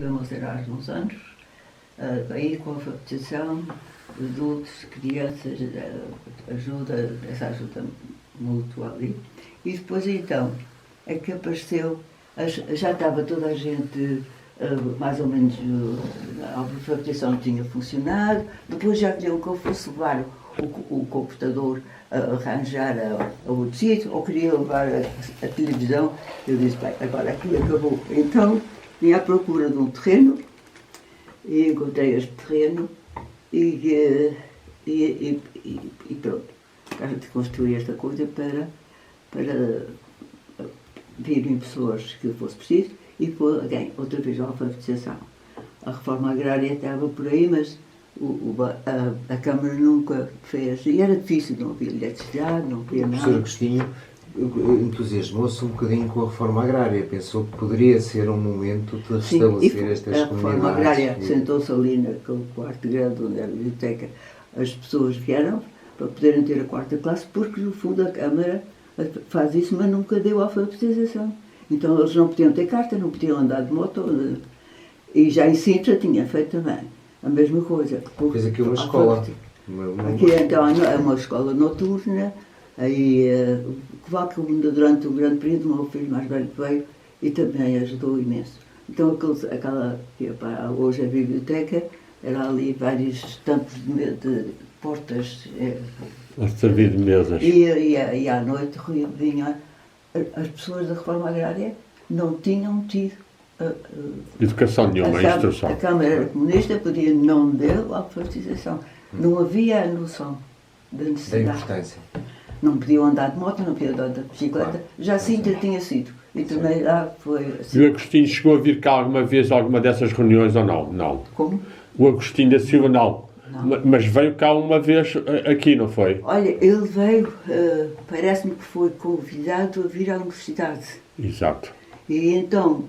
estivemos a Erasmus uns anos, aí com a alfabetização, adultos, crianças, essa ajuda mútua ali. E depois então é que apareceu, já estava toda a gente, mais ou menos, a alfabetização tinha funcionado, depois já queriam que eu fosse levar o computador a arranjar a outro sítio, ou queria levar a televisão. Eu disse, bem, agora aqui acabou. Então vim à procura de um terreno, e encontrei este terreno, e pronto. A gente construiu esta coisa para virem pessoas que fosse preciso, e foi, outra vez, a alfabetização. A reforma agrária estava por aí, mas a Câmara nunca fez, e era difícil, não havia eletricidade, não havia nada. O professor Agostinho entusiasmou-se um bocadinho com a reforma agrária, pensou que poderia ser um momento de restabelecer estas comunidades. A reforma agrária sentou-se ali naquele quarto grande onde era a biblioteca, as pessoas vieram para poderem ter a quarta classe, porque no fundo a Câmara faz isso, mas nunca deu alfabetização. Então eles não podiam ter carta, não podiam andar de moto, e já em Sintra tinha feito também a mesma coisa. Fez aqui uma escola. Aqui então é uma escola noturna, aí durante o grande período o meu filho mais velho veio e também ajudou imenso. Então aquela que hoje é a biblioteca, era ali vários estampos de portas. A servir de mesas. E à noite vinha, as pessoas da reforma agrária não tinham tido educação nenhuma, instrução. A Câmara era comunista, podia não deu a alfabetização. Não havia a noção da necessidade. Da importância. Não podiam andar de moto, não podiam andar de bicicleta. Claro. Já Sintra tinha sido. E também lá foi assim. E o Agostinho chegou a vir cá alguma vez a alguma dessas reuniões ou não? Não. Como? O Agostinho da Silva não. Mas veio cá uma vez aqui, não foi? Olha, ele veio, parece-me que foi convidado a vir à universidade. Exato. E então,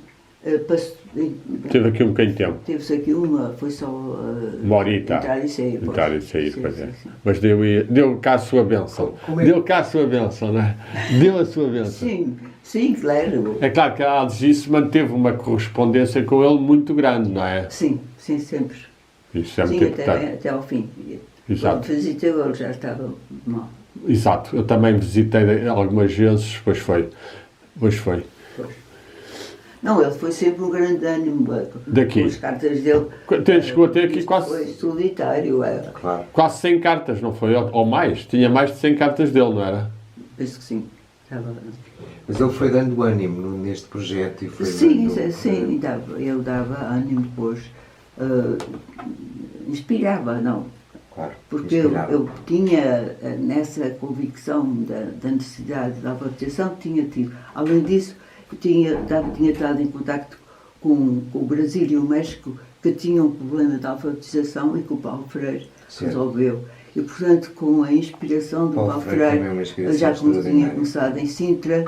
teve aqui um bocadinho de tempo. Teve-se aqui foi só uma horita. Entrar e sair. Entrar e sair, pois é. Mas deu cá a sua bênção. Deu cá a sua bênção, não é? Deu a sua bênção. Sim, claro. É claro que a Algis manteve uma correspondência com ele muito grande, não é? Sim, sempre. Isso é muito importante. Até ao fim. Exato. Quando visitei ele já estava mal. Exato. Eu também visitei algumas vezes, pois foi. Não, ele foi sempre um grande ânimo. Daqui. Com as cartas dele. Chegou a ter aqui quase... Foi solitário. Claro. Quase 100 cartas, não foi? Ou mais. Tinha mais de 100 cartas dele, não era? Penso que sim. Mas ele foi dando ânimo neste projeto e foi sim, ele dava ânimo depois. Inspirava, não? Claro, porque eu tinha nessa convicção da necessidade da alfabetização, tinha tido. Além disso, tinha estado em contacto com o Brasil e o México, que tinham um problema de alfabetização e que o Paulo Freire resolveu. E, portanto, com a inspiração do Paulo Freire, já como tinha começado em Sintra,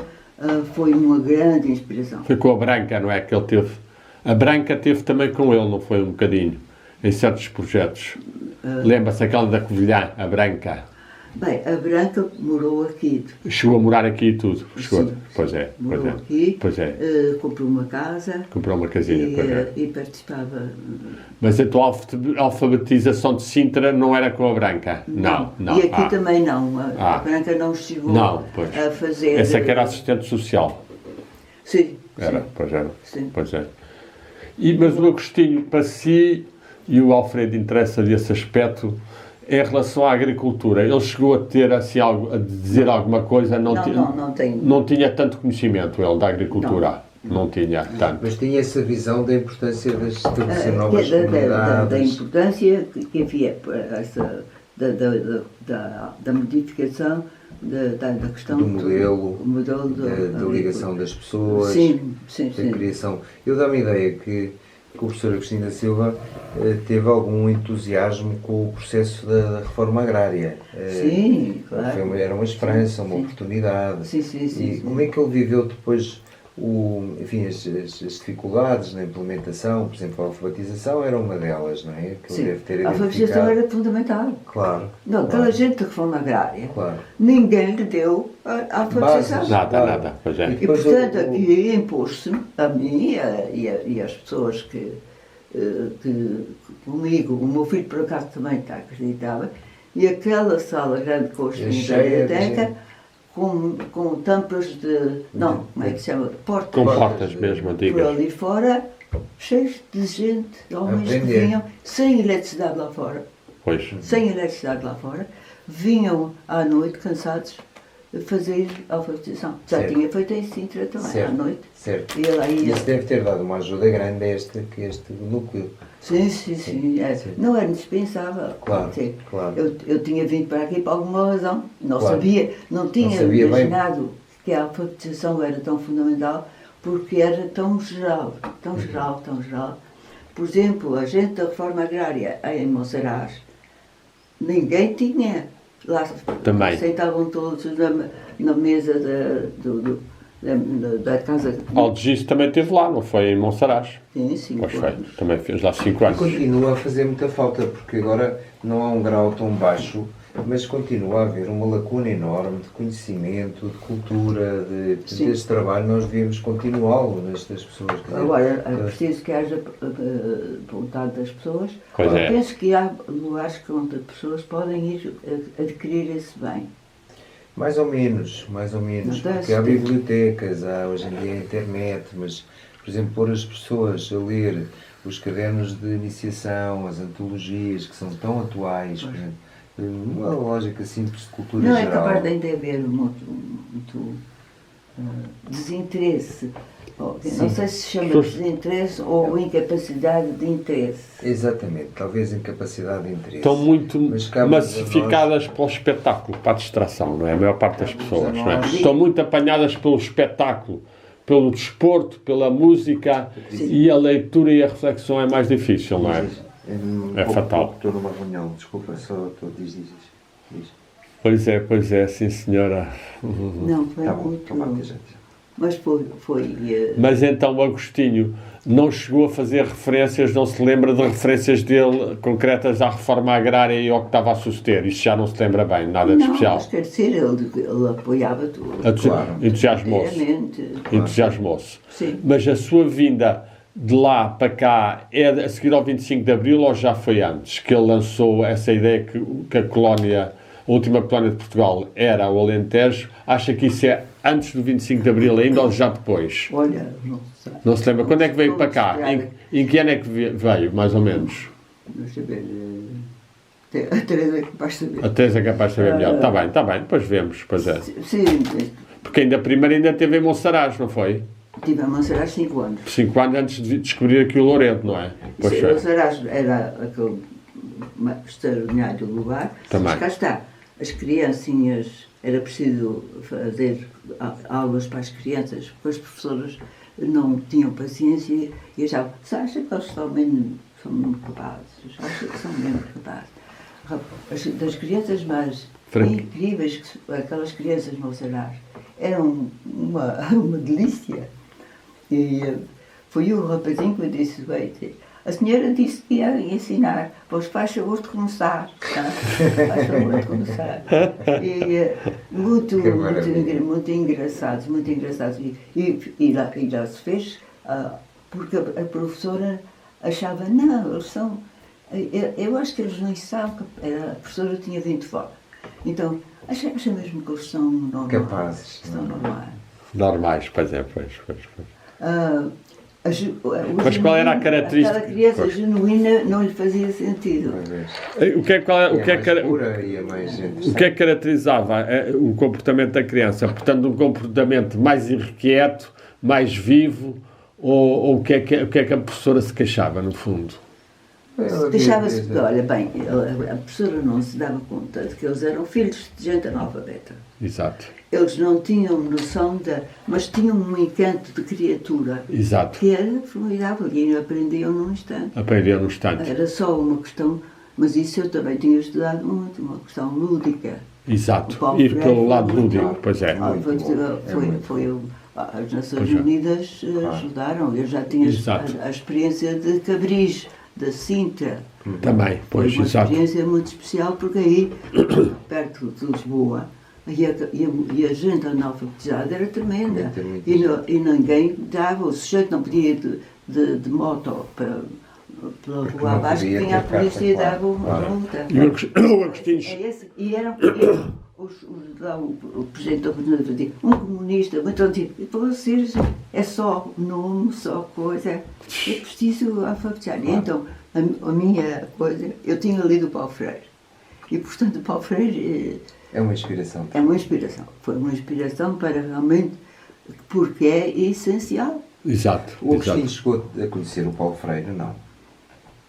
foi uma grande inspiração. Foi com a Branca, não é, que ele teve? A Branca teve também com ele, não foi um bocadinho? Em certos projetos. Lembra-se aquela da Covilhã, a Branca? Bem, a Branca morou aqui. Chegou a morar aqui e tudo? Chegou. Sim, pois é. Morou aqui, pois é. Comprou uma casa. Comprou uma casinha, e participava. Mas então a alfabetização de Sintra não era com a Branca? Não. E aqui também não. A Branca não chegou a fazer... Essa que era assistente social? Sim. Era, pois era. Sim. Pois é. Mas o Agostinho, para si, e o Alfredo interessa desse aspecto, em relação à agricultura, ele chegou a ter assim algo, a dizer alguma coisa? Não tenho. Não tinha tanto conhecimento ele da agricultura? Não tinha tanto. Mas tinha essa visão da importância de estabelecer novas comunidades? Da importância que havia, da modificação da questão do modelo, da ligação das pessoas, da criação. Eu dou-me a ideia que o professor Agostinho da Silva teve algum entusiasmo com o processo da reforma agrária. Sim, claro. Era uma esperança, uma oportunidade. Sim. Como é que ele viveu depois as dificuldades na implementação? Por exemplo, a alfabetização era uma delas, não é? Que ele deve ter a alfabetização era fundamental. Claro. Não, aquela gente da reforma agrária, ninguém lhe deu a alfabetização. Nada. Pois é. E portanto, aqui impôs-se a mim e às pessoas que que comigo, o meu filho por acaso também está, acreditava, e aquela sala grande com os filhos da biblioteca, com tampas de. Não, como é que se chama? Portas. Com portas mesmo, antigas. Por ali fora, cheios de gente, homens que vinham, sem eletricidade lá fora. Pois. Sem eletricidade lá fora, vinham à noite cansados fazer alfabetização. Já tinha feito em Sintra também, à noite. Certo. E ela ia... Isso deve ter dado uma ajuda grande a este núcleo. Sim. Não era indispensável. Claro, claro. Eu tinha vindo para aqui por alguma razão. Não claro. sabia, não tinha sabia imaginado bem que a alfabetização era tão fundamental, porque era tão geral. Por exemplo, a gente da reforma agrária em Monsaraz, ninguém tinha. Lá também. Sentavam todos na mesa da casa. Algice também esteve lá, não foi? Em Monsaraz. Sim, 5 anos. Também fez lá 5 anos. Continua a fazer muita falta, porque agora não há um grau tão baixo, mas continua a haver uma lacuna enorme de conhecimento, de cultura, deste trabalho. Nós devíamos continuá-lo nestas pessoas. Agora, é preciso que haja vontade das pessoas. Pois é. Penso que há lugares onde as pessoas podem ir adquirir esse bem. Mais ou menos, porque há bibliotecas, há hoje em dia a internet, mas, por exemplo, pôr as pessoas a ler os cadernos de iniciação, as antologias, que são tão atuais, por exemplo, uma lógica simples de cultura geral. Não, é capaz de ainda haver muito desinteresse. Não sei se chama desinteresse ou incapacidade de interesse. Exatamente, talvez incapacidade de interesse. Estão muito massificadas para o espetáculo, para a distração, não é? A maior parte das pessoas, não é? Estão muito apanhadas pelo espetáculo, pelo desporto, pela música. Sim. E a leitura e a reflexão é mais difícil, não é? É fatal. Estou numa reunião, desculpa, só diz. Pois é, sim senhora. Não, foi muito... Mas foi... Mas então o Agostinho não chegou a fazer referências, não se lembra de referências dele concretas à reforma agrária e ao que estava a suceder? Isso já não se lembra bem, nada de especial. Não, mas quer dizer, ele apoiava tudo. Claro. Entusiasmou-se. Sim. Mas a sua vinda de lá para cá é a seguir ao 25 de Abril ou já foi antes que ele lançou essa ideia que a colónia, a última colónia de Portugal era o Alentejo? Acha que isso é antes do 25 de Abril ainda ou já depois? Olha, não sei. Não se lembra? Quando é que veio para cá? Em que ano é que veio, mais ou menos? Não sei saber. A Teresa é capaz de saber. A Teresa é capaz de saber melhor. Está bem, depois vemos. Pois é. Sim. Porque ainda primeiro ainda teve em Monsaraz, não foi? Tive em Monsaraz 5 anos. 5 anos antes de descobrir aqui o Louredo, não é? Pois foi. Monsaraz era aquele extraordinário lugar. Também. Mas cá está. As criancinhas, era preciso fazer aulas para as crianças, porque as professoras não tinham paciência e achavam, você acha que eles são mesmo capazes? Acha que são mesmo capazes? Das crianças mais incríveis, aquelas crianças no Monsaraz, eram uma delícia. E foi o rapazinho que me disse, a senhora disse que ia ensinar, pois faz favor de começar. Tá? Faz favor de começar. E muito engraçados. E lá se fez, porque a professora achava, não, eles são... Eu acho que eles nem sabem que a professora tinha vindo de fora. Então, acha mesmo que eles são normais. Capazes. São normais. Normais, pois é. Mas qual era a característica? Aquela criança genuína não lhe fazia sentido. O que é que caracterizava o comportamento da criança? Portanto, um comportamento mais irrequieto, mais vivo, ou o que é que a professora se queixava, no fundo? Queixava-se, olha bem, a professora não se dava conta de que eles eram filhos de gente analfabeta. Exato. Eles não tinham noção mas tinham um encanto de criatura. Exato. Que era formidável e aprendiam num instante. Era só uma questão, mas isso eu também tinha estudado muito, uma questão lúdica. Exato. Ir pelo lado lúdico, pois é. As Nações Unidas ajudaram, eu já tinha a experiência de Cabris, da Sintra. Também, pois, foi uma exato. Experiência muito especial, porque aí, perto de Lisboa, e a gente analfabetizada era tremenda. E ninguém dava, o sujeito não podia ir de moto pela rua abaixo que vinha a polícia e dava uma multa. E o Agostinho... E eram o presidente da Comunidade dizia, um comunista, muito antigo, e para vocês é só nome, só coisa, é preciso alfabetizar. E então, a minha coisa, eu tinha lido o Paulo Freire, e portanto o Paulo Freire... É uma inspiração. É uma inspiração, foi uma inspiração para realmente, porque é essencial. Exato. O Agostinho chegou a conhecer o Paulo Freire, não?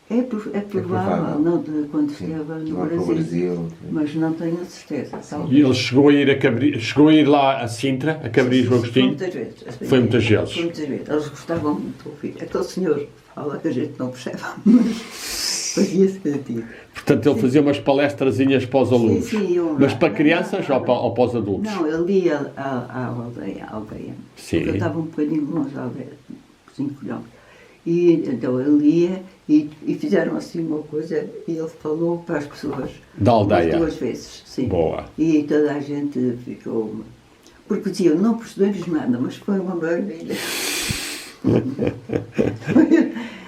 É provável, não, quando esteve no Brasil, mas não tenho certeza. E ele chegou a ir lá a Sintra, a Cabriz, o Agostinho? Foi muitas vezes. Foi muitas vezes. Eles gostavam muito de ouvir. Aquele senhor fala que a gente não percebe, mas fazia sentido. Portanto, ele fazia umas palestrazinhas para os alunos. Sim, mas para crianças ou para os adultos? Não, ele ia à aldeia. Sim. Eu estava um bocadinho longe da aldeia, 5 quilómetros. E então ele ia e fizeram assim uma coisa e ele falou para as pessoas. Da aldeia? 2 vezes, sim. Boa. E toda a gente ficou... Porque diziam, não percebemos nada, mas foi uma maravilha.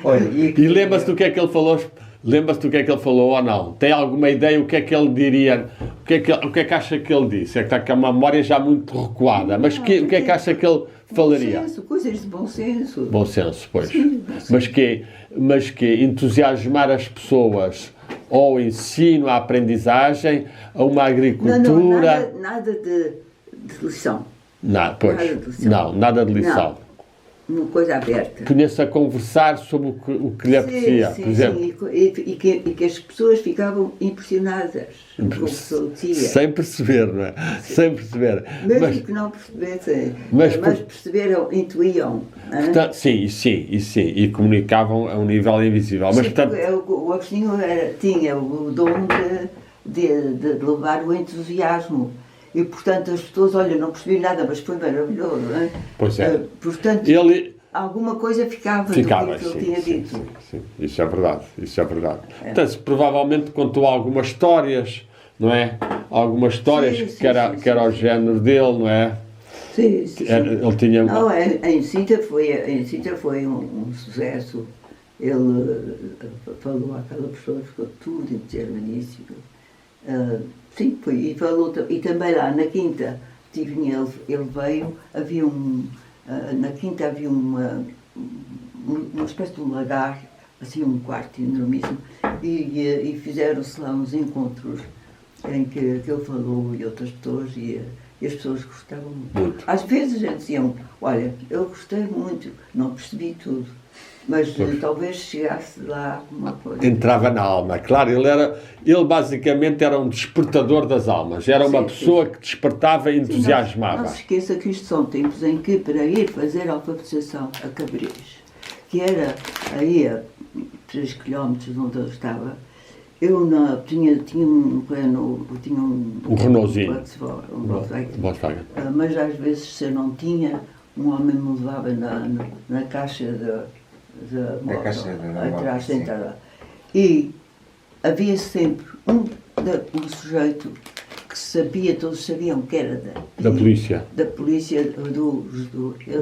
Olha, e lembra-se do que é que ele falou? Lembra-se do que é que ele falou ou não? Tem alguma ideia o que é que ele diria? O que é que acha que ele disse? É que está com a memória já muito recuada. Mas o que é que acha que ele falaria? Bom senso, coisas de bom senso. Bom senso, pois. Sim, bom senso. Mas que entusiasmar as pessoas ao ensino, à aprendizagem, a uma agricultura... Não, nada de lição. Não, pois. Nada de lição. Não, nada de lição. Não. Uma coisa aberta. Punha-se a conversar sobre o que lhe apetecia, por exemplo. E que as pessoas ficavam impressionadas com o que professor dizia. Sem perceber, não é? Sem perceber. Mesmo que não percebessem, mas perceberam, intuíam. Portanto, sim, e comunicavam a um nível invisível. Mas, portanto, o Agostinho tinha o dom de levar o entusiasmo. E, portanto, as pessoas, olha, não percebi nada, mas foi maravilhoso, não é? Pois é. Portanto, alguma coisa ficava do que ele tinha dito. Sim, isso é verdade. Portanto, provavelmente contou algumas histórias, não é? Algumas histórias que era o género dele, não é? Sim. Ele tinha... Não, em Sintra foi um sucesso. Ele falou àquela pessoa, ficou tudo entusiasmadíssimo. Sim, foi, e falou, e também lá na Quinta, ele veio, havia na Quinta havia uma espécie de um lagar, assim um quarto enormíssimo, e fizeram-se lá uns encontros em que ele falou e outras pessoas, e as pessoas gostavam muito. Às vezes diziam, olha, eu gostei muito, não percebi tudo. Mas talvez chegasse lá alguma coisa. Entrava na alma, claro. Ele basicamente era um despertador das almas. Era uma pessoa que despertava e entusiasmava. Não se esqueça que isto são tempos em que, para ir fazer a alfabetização a Cabriz, que era aí a 3 km de onde eu estava, eu tinha um Renaultzinho. Volkswagen. Mas às vezes, se eu não tinha, um homem me levava na caixa da moto, atrás sentada. E havia sempre um sujeito que sabia, todos sabiam que era da polícia. Da polícia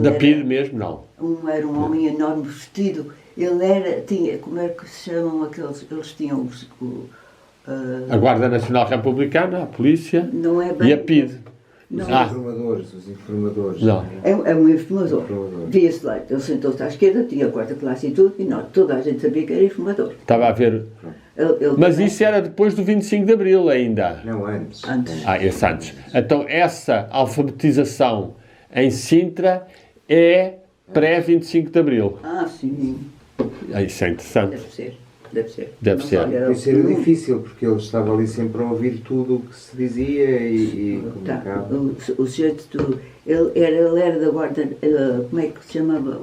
da PID mesmo, não. Era um homem enorme vestido. Ele tinha, como é que se chamam aqueles? Eles tinham a Guarda Nacional Republicana, a polícia não é bem, e a PID. Os informadores. Não. É um informador. Via-se lá, ele sentou-se à esquerda, tinha a 4ª classe e tudo, e toda a gente sabia que era informador. Estava a ver. Mas isso era depois do 25 de Abril ainda. Não, antes. Esse antes. Então essa alfabetização em Sintra é pré-25 de Abril. Sim. Isso é interessante. Deve ser. Isso era difícil, porque ele estava ali sempre a ouvir tudo o que se dizia e comunicava. O sujeito, ele era da guarda, como é que se chamava?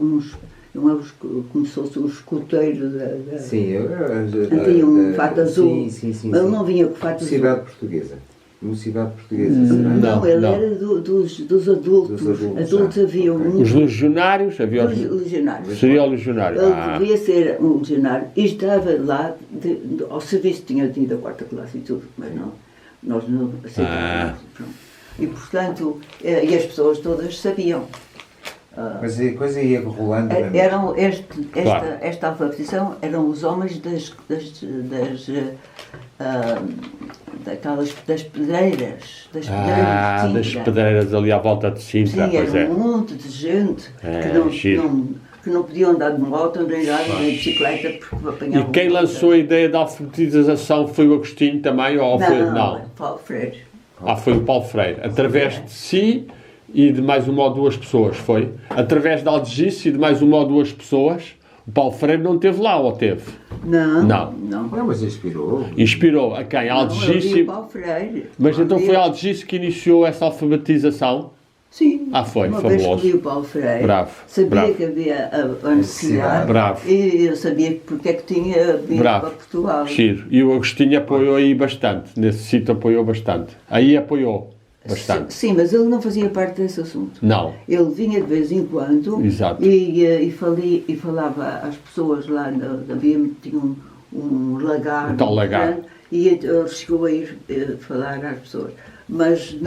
Começou-se um escoteiro da... Sim, tinha um fato azul. Sim. Ele não vinha com fato azul. Cidade Portuguesa. Mocidade Portuguesa, será? Não, ele era dos adultos. Adultos havia Os legionários? Havia os legionários. Seria o legionário. Ele devia ser um legionário e estava lá ao serviço, tinha tido a 4ª classe e tudo, mas não, nós não aceitávamos. E portanto, e as pessoas todas sabiam. Coisa ia rolando. Esta alfabetização eram os homens das pedreiras. Das pedreiras ali à volta de Sintra. Sim, era um monte de gente que não podiam andar de moto, nem de bicicleta, porque apanhavam. E quem lançou a ideia da alfabetização foi o Agostinho também? Ou não, Paulo Freire. Foi o Paulo Freire. Através de si e de mais uma ou duas pessoas, foi? Através de Algeciras e de mais uma ou duas pessoas, o Paulo Freire não esteve lá, ou teve? Não. Mas inspirou. Inspirou a quem? Algeciras. Paulo Freire. Mas então foi Algeciras que iniciou essa alfabetização? Sim. Foi, uma fabuloso. Vez que vi o Paulo Freire, Bravo. Sabia que havia a necessidade. Bravo. E eu sabia porque é que tinha vindo para Portugal. Giro. E o Agostinho apoiou aí bastante. Nesse sítio apoiou bastante. Aí apoiou bastante. Sim, mas ele não fazia parte desse assunto. Não. Ele vinha de vez em quando. Exato. E falava às pessoas lá, tinha um lagar. Um tal lagar. Grande, e ele chegou a ir falar às pessoas. Mas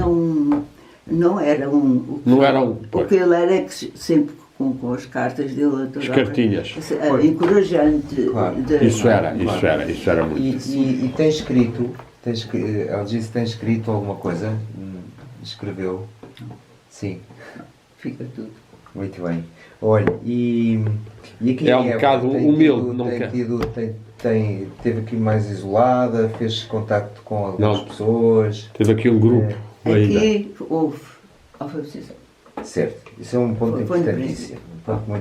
não era um... Porque ele era que sempre com as cartas dele... As cartinhas. Encorajante. Claro. Isso era muito. E tem escrito... Ela disse que tem escrito alguma coisa? Escreveu? Sim. Fica tudo. Muito bem. Olha, e aqui é um bocado humilde. Teve aqui mais isolada, fez contacto com algumas pessoas. Teve aqui um grupo. Aqui houve alfabetização. Certo. Isso é um ponto importantíssimo.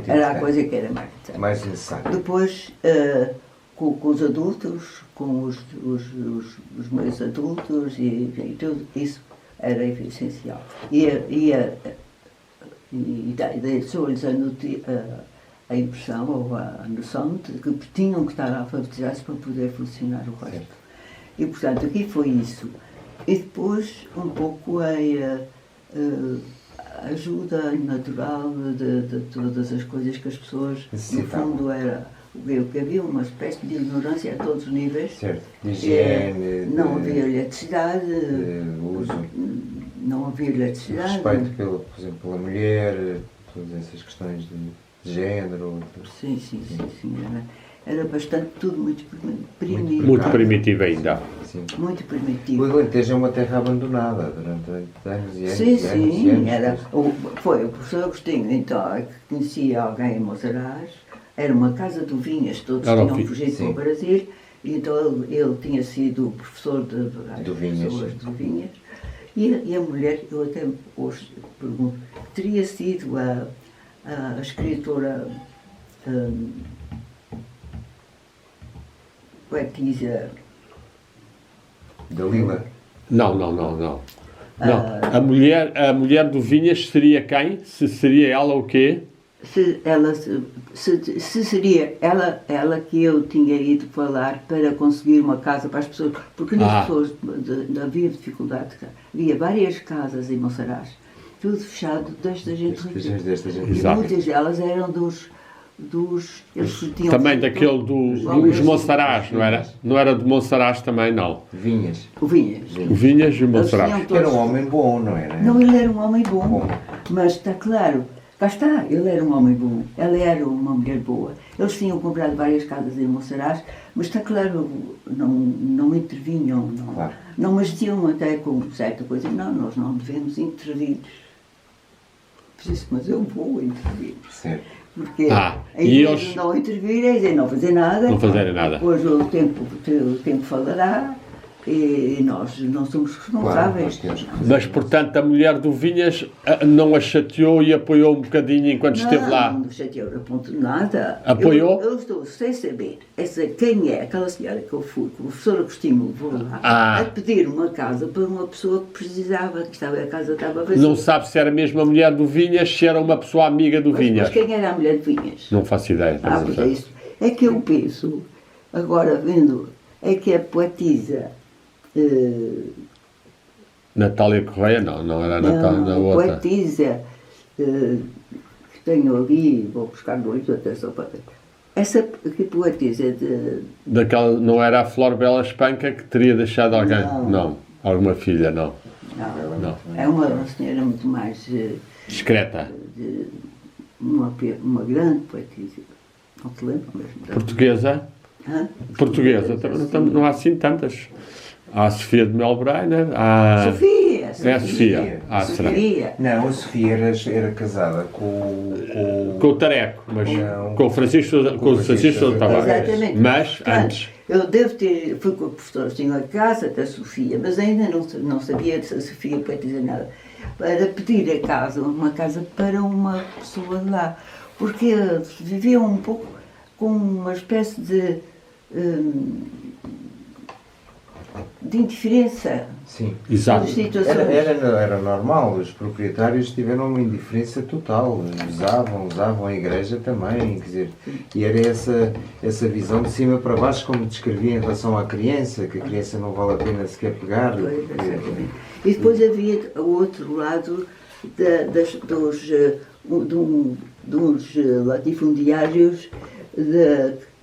Era a coisa que era mais necessária. Depois, com os adultos, com os meios adultos e tudo isso era essencial. E deixou-lhes a impressão ou a noção de que tinham que estar alfabetizados para poder funcionar o resto. E, portanto, aqui foi isso. E depois, um pouco a ajuda natural de todas as coisas que as pessoas, no fundo, que havia uma espécie de ignorância a todos os níveis. Certo. De higiene, não havia eletricidade. Uso. Não havia eletricidade. Respeito, por exemplo, pela mulher, todas essas questões de género. Sim. Era bastante, tudo muito primitivo. Muito primitivo ainda. Sim. Muito primitivo. O Alentejo é uma terra abandonada durante anos e anos. Sim. Foi o professor Agostinho, então, que conhecia alguém em Monsaraz. Era uma casa de vinhas, todos tinham fugido para o Brasil. E então ele tinha sido professor de várias pessoas de vinhas. E a mulher, eu até hoje pergunto, teria sido a escritora poetisa Dalila? Não. A mulher do Vinhas seria quem? Se seria ela o quê? Se seria ela que eu tinha ido falar para conseguir uma casa para as pessoas, porque as pessoas havia dificuldade. Havia várias casas em Monsaraz, tudo fechado desta gente rica. E muitas delas eram dos eles tinham também daquele dos Monsaraz, não era? Não era de Monsaraz também, não. Vinhas. O Vinhas e o Monsaraz. Era um homem bom, não era? Não, ele era um homem bom. Mas está claro, cá está, ele era um homem bom, ela era uma mulher boa. Eles tinham comprado várias casas em Monsaraz, mas está claro, não intervinham, não diziam até com certa coisa, nós não devemos intervir. Mas eu vou intervir. Certo. Porque em vez de não intervir, é dizer não fazer nada. Não fazerem nada. Depois o tempo falará e nós não somos responsáveis. Claro, mas, portanto, a mulher do Vinhas não a chateou e apoiou um bocadinho enquanto esteve lá? Não chateou a ponto de nada. Apoiou? Eu estou sem saber quem é aquela senhora que eu fui, que o professor Agostinho levou lá, a pedir uma casa para uma pessoa que precisava, a casa estava vazia. Não sabe se era mesmo a mulher do Vinhas, se era uma pessoa amiga do Vinhas. Mas quem era a mulher do Vinhas? Não faço ideia. Pois é isso. É que eu penso, agora vendo, é que a poetisa... Natália Correia, não era a Natália, na outra. Poetisa que tenho ali, vou buscar dois até só para ver. Essa que poetisa daquela, não era a Flor Bela Espanca que teria deixado alguém? Não. Alguma filha, não. É uma senhora muito mais... discreta. uma grande poetisa. Não te lembro mesmo. Portuguesa? Hã? Portuguesa. Não há assim tantas. Há a Sofia de Melbrenner, há... Sofia! É a Sofia. Sofia. Não, a Sofia era casada com o Tareco, mas não, com o Francisco Sousa Tavares. Exatamente. Mas Portanto, antes. Eu fui com o professor, tinha a casa da Sofia, mas ainda não sabia se a Sofia poetisa nada, para pedir uma casa para uma pessoa de lá, porque viviam um pouco com uma espécie de indiferença. Sim, exato. Era normal, os proprietários tiveram uma indiferença total, usavam a igreja também, quer dizer, e era essa visão de cima para baixo, como descrevia em relação à criança, que a criança não vale a pena sequer pegar. E depois havia o outro lado dos latifundiários,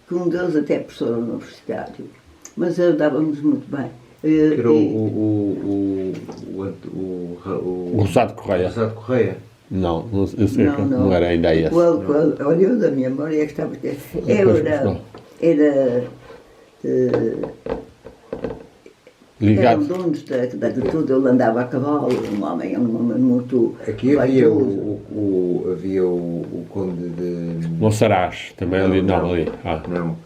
que um deles até é professor universitário, mas dávamos muito bem. Era o Rosado Correia. Rosado Correia. Não era ainda esse. Olha, eu da minha memória é que estava... Ligado. Eram donos de tudo, ele andava a cavalo, um homem muito... Aqui havia o conde de... Monsaraz, também ali, não, ali. Não.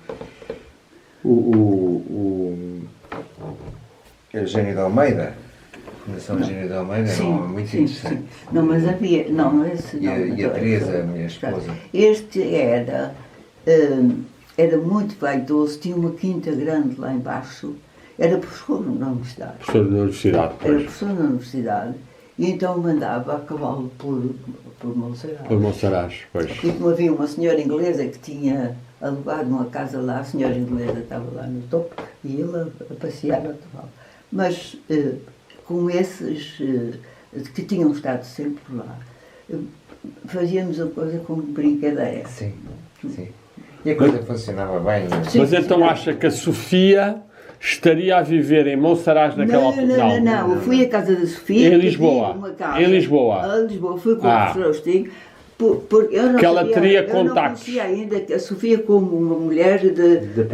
Eugênio de Almeida, a Fundação Eugênio de Almeida, era um homem muito interessante. Sim. Não, mas havia, não, esse não. E a Teresa, a minha esposa. Este era muito vaidoso, tinha uma quinta grande lá embaixo, era professor na universidade. Professor da universidade, pois. Era professor na universidade, e então mandava a cavalo por Monsaraz. Por Monsaraz, pois. E como havia uma senhora inglesa que tinha alugado uma casa lá, a senhora inglesa estava lá no topo, e ele a passear a cavalo. Mas com esses que tinham estado sempre lá, fazíamos a coisa com brincadeira. Sim. E a coisa funcionava bem. Mas então acha que a Sofia estaria a viver em Monsaraz naquela altura? Não. Eu fui à casa da Sofia. Em Lisboa. Em Lisboa. Fui com o professor Austin. Porque eu não que ela teria eu contactos. não conhecia ainda a Sofia como uma mulher de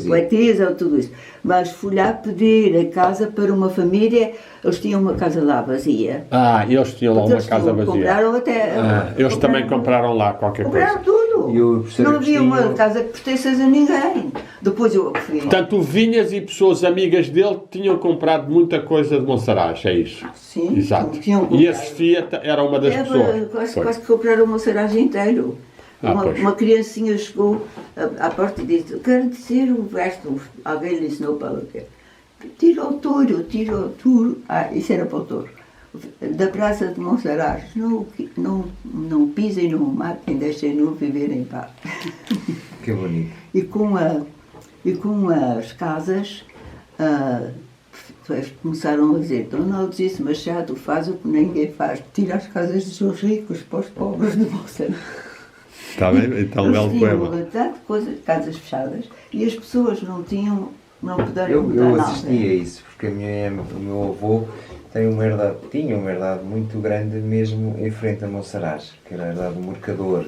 poetisa ou tudo isso. Mas fui lá pedir a casa para uma família, eles tinham uma casa lá vazia. Eles tinham lá uma casa vazia. Compraram até... eles também compraram lá qualquer coisa. Compraram tudo. Não havia uma casa que pertencesse a ninguém. Depois eu fui... Portanto, o Vinhas e pessoas amigas dele tinham comprado muita coisa de Monsaraz, é isso? Sim. Exato. E a Sofia era uma das pessoas. Quase que compraram o Monsaraz inteiro. Uma criancinha chegou à porta e disse: quero dizer o verso. Alguém lhe ensinou para ela ter. Tira o touro. Isso era para o touro. Da praça de Monsaraz. Não pisem, não matem, deixem-no viver em paz. Que bonito. E com as casas, começaram a dizer: Dona Aldice Machado faz o que ninguém faz, tira as casas dos ricos para os pobres de Monsaraz. Está bem? Então é um poema. Tinham casas fechadas e as pessoas não puderam mudar Eu nada. assisti a isso, porque o meu avô tinha uma herdade muito grande mesmo em frente a Monsaraz, que era a herdade do Mercador,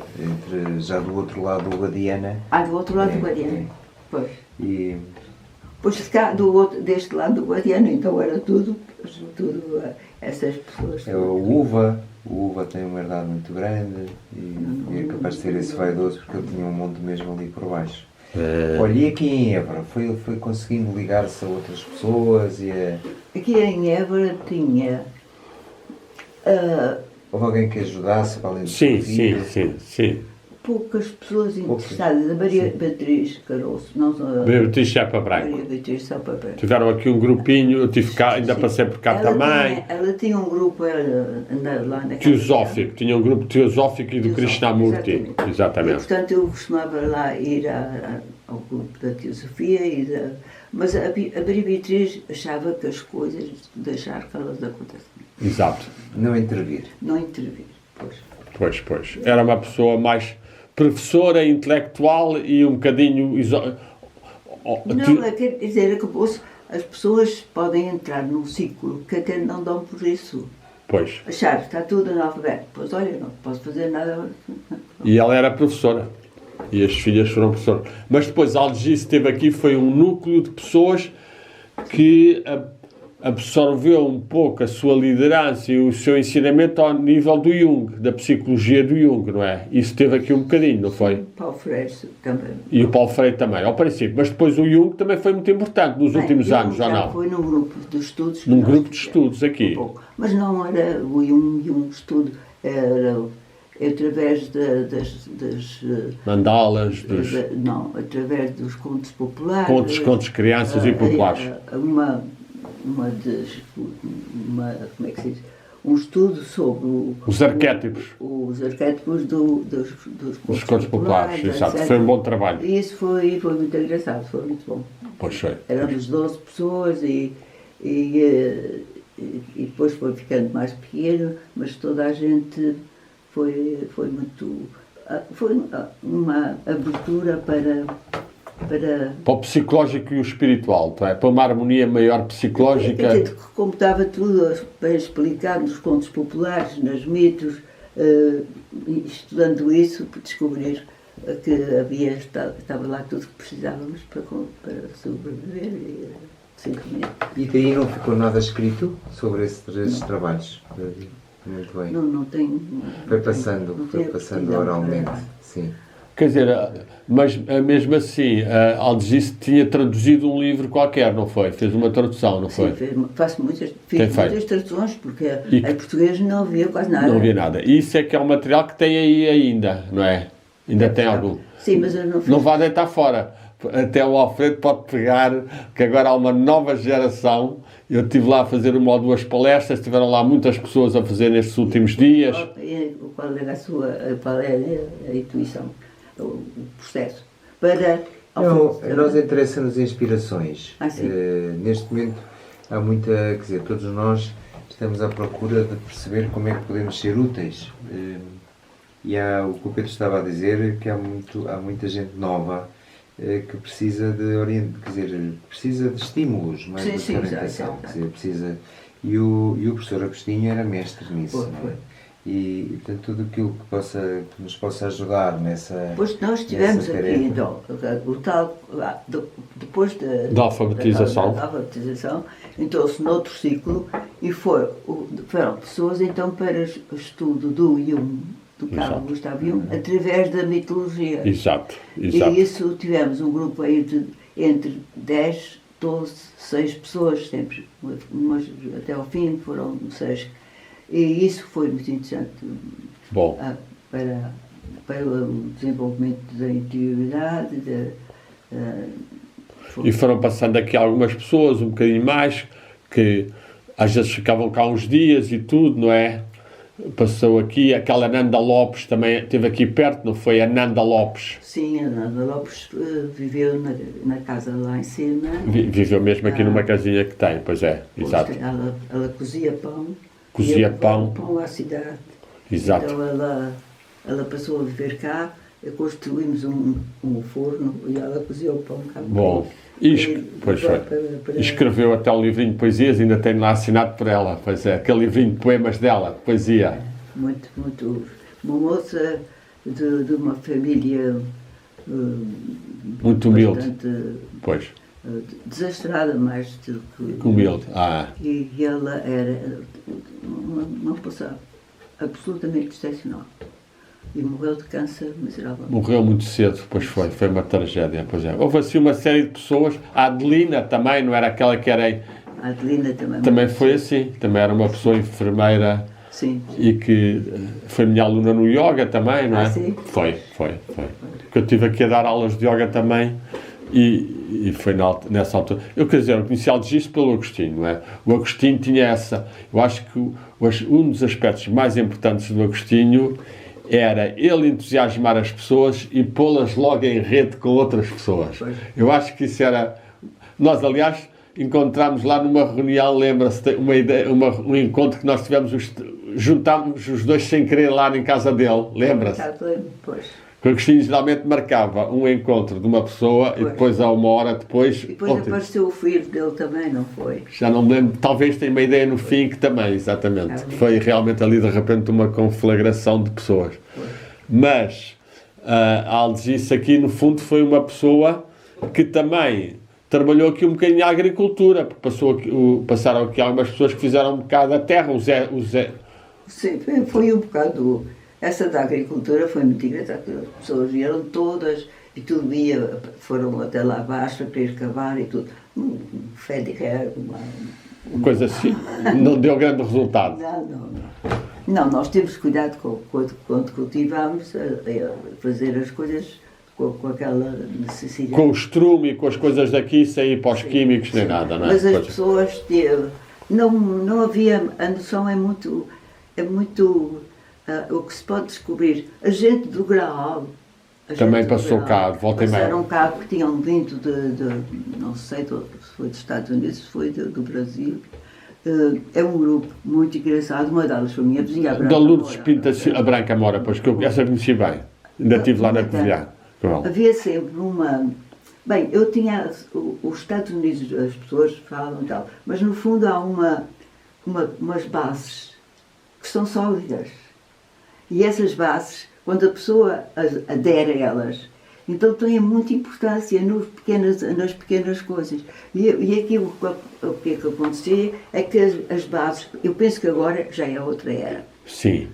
já do outro lado do Guadiana. Do outro lado do Guadiana, pois. E... Pois cá, deste lado do Guadiana, então era tudo essas pessoas. O Uva tem uma herdade muito grande e é capaz de ser esse vaidoso, porque ele tinha um monte mesmo ali por baixo. Olha, e aqui em Évora, foi conseguindo ligar-se a outras pessoas Aqui em Évora tinha... Houve alguém que ajudasse para além de Sim. Poucas pessoas interessadas. A Maria Beatriz Caroço. Maria Beatriz Chapa Branco. Tiveram aqui um grupinho, eu tive cá, ainda passei por cá também. Ela tinha um grupo lá na Teosófico, tinha um grupo teosófico e do Krishnamurti. Exatamente. E, portanto, eu costumava lá ir ao grupo da Teosofia, mas a Maria Beatriz achava que as coisas deixar que elas acontecem. Exato. Não intervir, pois. Pois. Era uma pessoa mais professora, intelectual e um bocadinho... Não, quer dizer, acabou-se. As pessoas podem entrar num ciclo que até não dão por isso. Pois. Achar que está tudo analfabeto. Pois olha, não posso fazer nada. E ela era professora. E as filhas foram professoras. Mas depois a Algice esteve aqui, foi um núcleo de pessoas que absorveu um pouco a sua liderança e o seu ensinamento ao nível do Jung, da psicologia do Jung, não é? Isso teve aqui um bocadinho, não foi? Paulo Freire também. E o Paulo Freire também, ao princípio. Mas depois o Jung também foi muito importante nos últimos anos, ou não? Foi num grupo de estudos. Num grupo de estudos aqui. Mas não era o Jung estudo, era através das mandalas, não, através dos contos populares. Contos crianças e populares. Como é que se diz? Um estudo sobre os arquétipos. Os arquétipos dos contos populares, exato. Foi um bom trabalho. E isso foi muito engraçado, foi muito bom. Pois foi. Éramos 12 pessoas e depois foi ficando mais pequeno, mas toda a gente foi muito... Foi uma abertura para o psicológico e o espiritual, não é? Para uma harmonia maior psicológica. Como estava tudo bem explicado nos contos populares, nos mitos, estudando isso, descobrir que estava lá tudo que precisávamos para sobreviver e daí não ficou nada escrito sobre esses trabalhos? Muito bem. Não tenho. Foi passando oralmente, sim. Quer dizer, mas mesmo assim, a Algice tinha traduzido um livro qualquer, não foi? Fez uma tradução, não foi? Sim, fiz muitas traduções, porque em português não havia quase nada. Não havia nada. E isso é que é um material que tem aí ainda, não é? Ainda tem algum. Sim, mas eu não fiz. Não vá deitar fora. Até o Alfredo pode pegar, que agora há uma nova geração. Eu estive lá a fazer uma ou duas palestras, estiveram lá muitas pessoas a fazer nestes últimos dias. Qual é a intuição? O processo para... Nós interessa-nos inspirações. Neste momento há muita, quer dizer, todos nós estamos à procura de perceber como é que podemos ser úteis. E há o que o Pedro estava a dizer, que há muita gente nova que precisa precisa de estímulos, mais do que orientação. E o professor Agostinho era mestre nisso. Foi. E portanto, tudo aquilo que nos possa ajudar nessa. Pois nós tivemos aqui, então, o tal, depois da alfabetização, entrou-se noutro ciclo e foram pessoas então para o estudo do Jung, do Carl Gustav Jung, através da mitologia. Exato. E isso tivemos um grupo aí entre 10, 12, 6 pessoas sempre, mas até ao fim foram 6. E isso foi muito interessante. Bom. Para o desenvolvimento da interioridade. E foram passando aqui algumas pessoas, um bocadinho mais, que às vezes ficavam cá uns dias e tudo, não é? Passou aqui, aquela Nanda Lopes também esteve aqui perto, não foi? A Nanda Lopes. Sim, a Nanda Lopes viveu na casa lá em cima. Viveu mesmo aqui numa casinha que tem, pois é, exato. Ela cozia pão. Cozia pão à cidade. Exato. Então ela passou a viver cá, construímos um forno e ela cozia o pão cá. Bom, pois foi. Escreveu até um livrinho de poesias, ainda tenho lá assinado por ela, pois é, aquele livrinho de poemas dela, de poesia. Muito. Uma moça de uma família muito humilde. Pois. Desastrada mais do que humilde. E ela era uma pessoa absolutamente excepcional e morreu de câncer miserável. Morreu muito cedo, pois foi uma tragédia, pois é. Houve assim uma série de pessoas, a Adelina também, não era aquela que era... A Adelina também foi assim, também era uma pessoa enfermeira. Sim. E que foi minha aluna no yoga também, não é? Sim. Foi. Porque eu estive aqui a dar aulas de yoga também. E foi nessa altura. Eu conheci Algice pelo Agostinho, não é? O Agostinho tinha essa. Eu acho que um dos aspectos mais importantes do Agostinho era ele entusiasmar as pessoas e pô-las logo em rede com outras pessoas. Eu acho que isso era. Nós, aliás, encontramos lá numa reunião, lembra-se, um encontro que nós tivemos, juntámos os dois sem querer lá em casa dele, lembra-se? Pois. O Agostinho geralmente marcava um encontro de uma pessoa e depois, a uma hora depois... E depois apareceu o filho dele também, não foi? Já não me lembro, talvez tenha uma ideia no fim que também, exatamente. Foi realmente ali de repente uma conflagração de pessoas. Mas a Algis aqui no fundo foi uma pessoa que também trabalhou aqui um bocadinho a agricultura, porque passaram aqui algumas pessoas que fizeram um bocado a terra, o Zé. Sim, foi um bocado... Essa da agricultura foi muito engraçada, as pessoas vieram todas e tudo foram até lá abaixo para ir cavar e tudo. Fé de guerra, uma coisa assim, não deu grande resultado. Não, nós temos cuidado quando cultivamos, a fazer as coisas com aquela necessidade. Com o estrume e com as coisas daqui, sem ir para os químicos nem nada, não é? Mas as pessoas, não havia, a noção é muito o que se pode descobrir. A gente do Graal também passou cá, volta e meia. Passaram cá que tinham vindo não sei se foi dos Estados Unidos, se foi do Brasil. É um grupo muito engraçado, uma delas foi a minha vizinha, a Branca da Lourdes Moura. Pinta, a Branca Moura, pois que essa conheci bem. Ainda estive lá na Covilhã. Havia sempre uma... Bem, eu tinha... Os Estados Unidos, as pessoas falam e tal, mas no fundo há umas bases que são sólidas. E essas bases, quando a pessoa adere a elas, então têm muita importância nas pequenas coisas. E aquilo o que é que acontecia é que as bases, eu penso que agora já é outra era. Sim,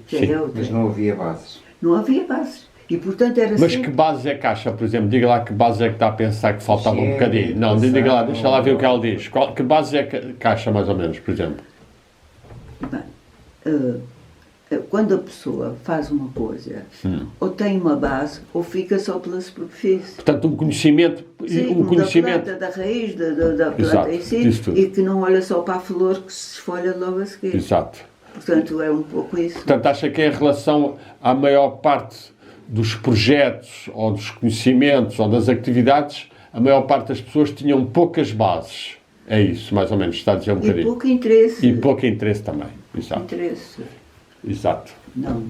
mas não havia bases. Não havia bases. E portanto era Mas sempre... que bases é que acha, por exemplo? Diga lá que bases é que está a pensar que faltava um bocadinho. Não, diga lá, deixa lá ver o que ela diz. Que bases é que acha mais ou menos, por exemplo? Bem, quando a pessoa faz uma coisa, ou tem uma base, ou fica só pela superfície. Portanto, um conhecimento... Sim, da planta, da raiz, da planta em si, e que não olha só para a flor que se esfolha logo a seguir. Exato. Portanto, é um pouco isso. Portanto, acha que em relação à maior parte dos projetos, ou dos conhecimentos, ou das atividades, a maior parte das pessoas tinham poucas bases. É isso, mais ou menos, está a dizer um bocadinho. E pouco interesse. E pouco interesse também. Exato. Interesse. Exato. Não.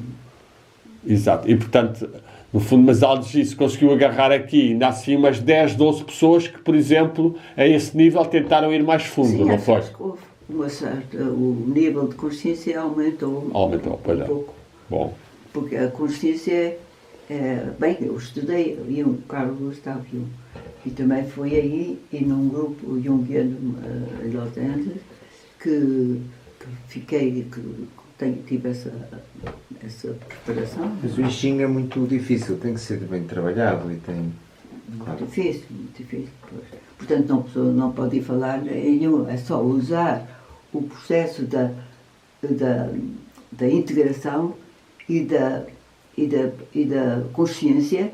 Exato. E, portanto, no fundo, mas Algis conseguiu agarrar aqui, ainda assim, umas 10, 12 pessoas que, por exemplo, a esse nível tentaram ir mais fundo, sim, não foi? O nível de consciência aumentou. Aumentou, pois é. Pouco. Bom. Porque a consciência, bem, eu estudei Jung, Carl Gustav Jung, e também fui aí, e num grupo junguiano em Los Angeles, que tive essa preparação. Mas o I Ching é muito difícil, tem que ser bem trabalhado e tem... Muito difícil, pois. Portanto, a pessoa não pode ir falar em Jung, é só usar o processo da integração e da consciência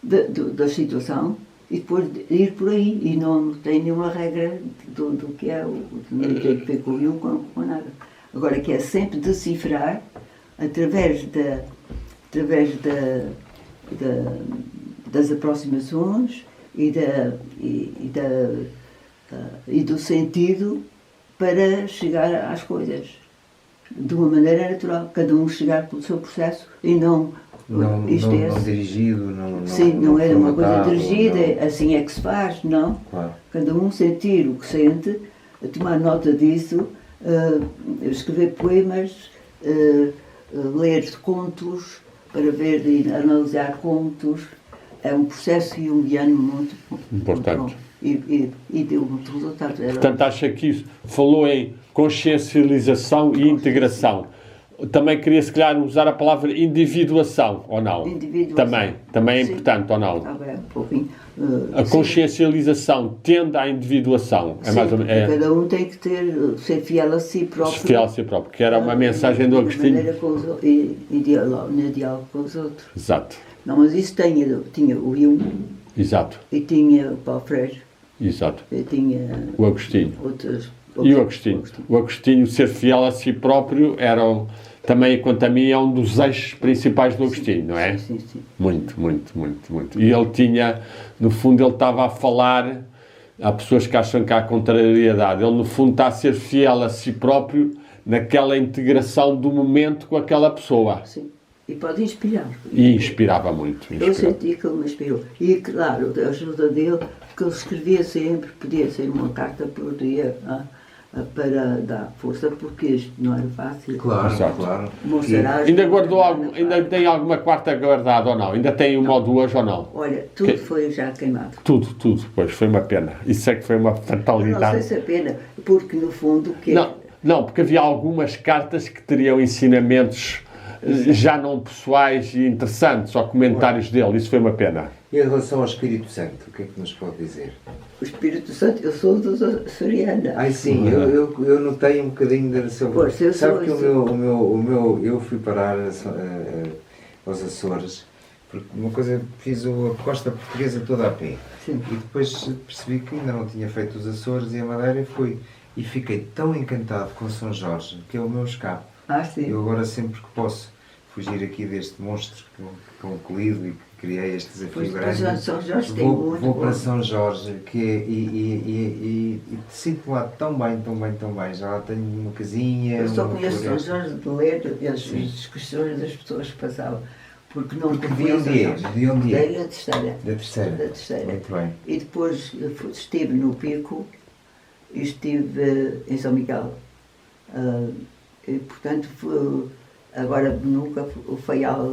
da situação e depois de ir por aí. E não tem nenhuma regra do que é, não tem que ver com o Jung, com nada. Agora, que é sempre decifrar através das aproximações e do sentido para chegar às coisas de uma maneira natural, cada um chegar pelo seu processo e não dirigido, não é uma coisa dirigida, assim é que se faz, não. Claro. Cada um sentir o que sente, tomar nota disso, escrever poemas, ler contos para ver e analisar contos. É um processo junguiano muito importante. Muito bom. E deu muito resultado. Portanto, acha que isso falou em consciencialização e integração. Também queria, se calhar, usar a palavra individuação, ou não? Individuação. Também é importante, ou não? Está bem, um pouquinho. A consciencialização tende à individuação. Sim, mais ou menos, cada um tem que ser fiel a si próprio. Fiel a si próprio, que era uma mensagem do Agostinho. E diálogo com os outros. Exato. Não, mas isso tinha o Jung. Exato. E tinha o Paulo Freire. Exato. E tinha o Agostinho. E o Agostinho. O Agostinho, ser fiel a si próprio, era também, quanto a mim, é um dos eixos principais do Agostinho, não é? Sim. Muito. E ele tinha, no fundo, ele estava a falar, há pessoas que acham que há contrariedade, ele no fundo está a ser fiel a si próprio naquela integração do momento com aquela pessoa. Sim. E pode inspirar. E inspirava muito. Eu senti que ele me inspirou. E, claro, a ajuda dele, porque ele escrevia sempre, podia ser uma carta por dia, para dar força, porque isto não era fácil. Claro, Exato. claro. Ainda guardou ainda tem alguma quarta guardada ou não? Ainda tem uma ou duas ou não? Olha, tudo foi já queimado. Tudo, pois foi uma pena. Isso é que foi uma fatalidade. Não sei se é pena, porque no fundo o que Não, porque havia algumas cartas que teriam ensinamentos já não pessoais e interessantes, ou comentários dele. Isso foi uma pena. E em relação ao Espírito Santo, o que é que nos pode dizer? O Espírito Santo, eu sou do Soriana. Ai sim, eu notei um bocadinho da seu... Sabe que eu fui parar aos Açores, porque uma coisa, fiz a costa portuguesa toda a pé. Sim. E depois percebi que ainda não tinha feito os Açores e a Madeira e fui. E fiquei tão encantado com São Jorge, que é o meu escape. Sim. Eu agora sempre que posso fugir aqui deste monstro que eu colhido e que criei este desafio grande, São Jorge tem muito vou para São Jorge e sinto-me lá tão bem, já lá tenho uma casinha. Eu só conheço São Jorge de ler as discussões das pessoas que passavam, porque não de onde é? Da terceira. Da terceira. Muito bem. E depois estive no Pico e estive em São Miguel. E, portanto, agora nunca o Faial